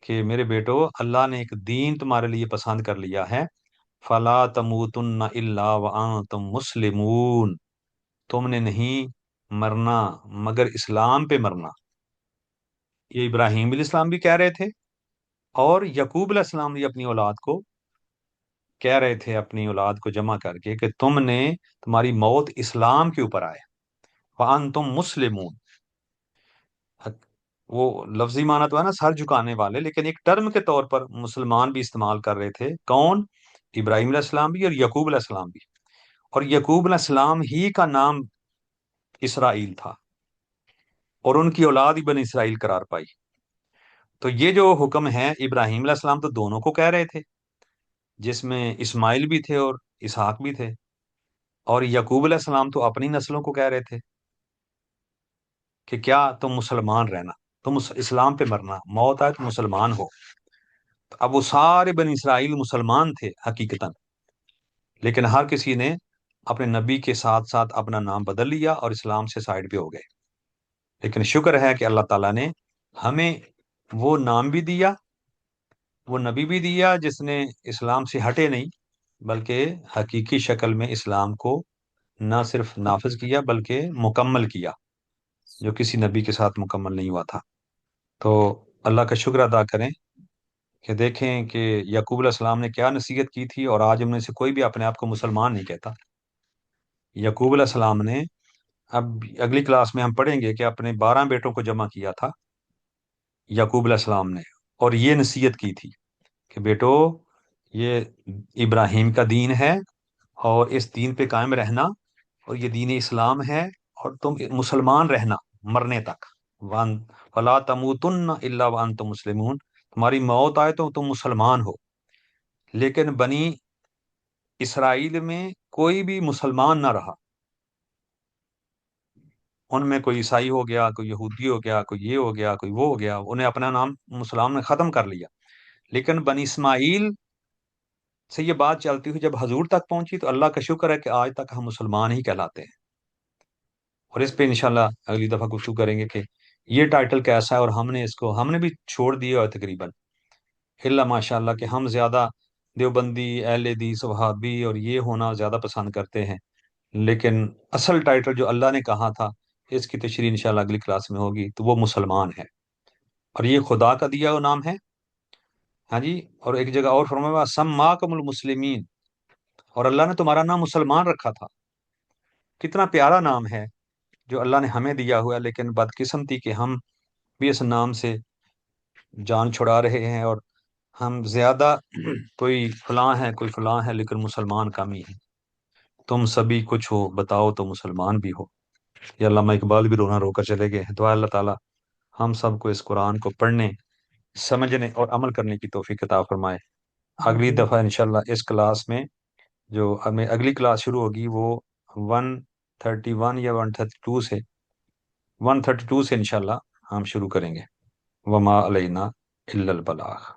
کہ میرے بیٹو اللہ نے ایک دین تمہارے لیے پسند کر لیا ہے، فلا تموتن الا وانتم مسلمون، تم نے نہیں مرنا مگر اسلام پہ مرنا۔ یہ ابراہیم علیہ السلام بھی کہہ رہے تھے، اور یعقوب علیہ السلام بھی اپنی اولاد کو کہہ رہے تھے، اپنی اولاد کو جمع کر کے، کہ تمہاری موت اسلام کے اوپر آئے، وانتم مسلمون۔ وہ لفظی معنی تو ہے نا سر جھکانے والے، لیکن ایک ٹرم کے طور پر مسلمان بھی استعمال کر رہے تھے، کون؟ ابراہیم علیہ السلام بھی اور یعقوب علیہ السلام بھی، اور یعقوب علیہ السلام ہی کا نام اسرائیل تھا، اور ان کی اولاد ہی بنی اسرائیل قرار پائی۔ تو یہ جو حکم ہے، ابراہیم علیہ السلام تو دونوں کو کہہ رہے تھے، جس میں اسماعیل بھی تھے اور اسحاق بھی تھے، اور یعقوب علیہ السلام تو اپنی نسلوں کو کہہ رہے تھے کہ کیا تم مسلمان رہنا، تم اسلام پہ مرنا، موت آئے تو مسلمان ہو۔ تو اب وہ سارے بنی اسرائیل مسلمان تھے حقیقتاً، لیکن ہر کسی نے اپنے نبی کے ساتھ ساتھ اپنا نام بدل لیا اور اسلام سے سائڈ پہ ہو گئے. لیکن شکر ہے کہ اللہ تعالیٰ نے ہمیں وہ نام بھی دیا، وہ نبی بھی دیا جس نے اسلام سے ہٹے نہیں، بلکہ حقیقی شکل میں اسلام کو نہ صرف نافذ کیا بلکہ مکمل کیا، جو کسی نبی کے ساتھ مکمل نہیں ہوا تھا. تو اللہ کا شکر ادا کریں کہ دیکھیں کہ یعقوب علیہ السلام نے کیا نصیحت کی تھی، اور آج ہم میں سے کوئی بھی اپنے آپ کو مسلمان نہیں کہتا. یعقوب علیہ السلام نے، اب اگلی کلاس میں ہم پڑھیں گے کہ اپنے 12 بیٹوں کو جمع کیا تھا یعقوب علیہ السلام نے، اور یہ نصیحت کی تھی کہ بیٹو، یہ ابراہیم کا دین ہے اور اس دین پہ قائم رہنا، اور یہ دین اسلام ہے، اور تم مسلمان رہنا مرنے تک. وان فلا تموتن الا وانتم مسلمون، تمہاری موت آئے تو تم مسلمان ہو. لیکن بنی اسرائیل میں کوئی بھی مسلمان نہ رہا، ان میں کوئی عیسائی ہو گیا، کوئی یہودی ہو گیا، کوئی یہ ہو گیا، کوئی وہ ہو گیا، انہیں اپنا نام مسلمان نے ختم کر لیا. لیکن بنی اسماعیل سے یہ بات چلتی ہوئی جب حضور تک پہنچی تو اللہ کا شکر ہے کہ آج تک ہم مسلمان ہی کہلاتے ہیں. اور اس پہ انشاءاللہ اگلی دفعہ گفتگو کریں گے کہ یہ ٹائٹل کیسا ہے، اور ہم نے بھی چھوڑ دیا ہے تقریباً، اللہ ماشاء اللہ کہ ہم زیادہ دیوبندی، اہل حدیث، وہابی اور یہ ہونا زیادہ پسند کرتے ہیں. لیکن اصل ٹائٹل جو اللہ نے کہا تھا، اس کی تشریح انشاءاللہ اگلی کلاس میں ہوگی، تو وہ مسلمان ہے، اور یہ خدا کا دیا ہوا نام ہے. ہاں جی. اور ایک جگہ اور فرمایا سماکم المسلمین، اور اللہ نے تمہارا نام مسلمان رکھا تھا. کتنا پیارا نام ہے جو اللہ نے ہمیں دیا ہوا ہے، لیکن بدقسمتی کہ ہم بھی اس نام سے جان چھڑا رہے ہیں، اور ہم زیادہ کوئی فلاں ہے کوئی فلاں ہے، لیکن مسلمان کم ہی ہے. تم سبھی کچھ ہو بتاؤ تو مسلمان بھی ہو. یہ علامہ اقبال بھی رونا رو کر چلے گئے ہیں. دعا اللہ تعالیٰ ہم سب کو اس قرآن کو پڑھنے، سمجھنے اور عمل کرنے کی توفیق عطا فرمائے. اگلی دفعہ انشاءاللہ اس کلاس میں، جو ہمیں اگلی کلاس شروع ہوگی، وہ 131 یا 132 سے 132 سے انشاءاللہ ہم شروع کریں گے. وما علینا الا البلاغ.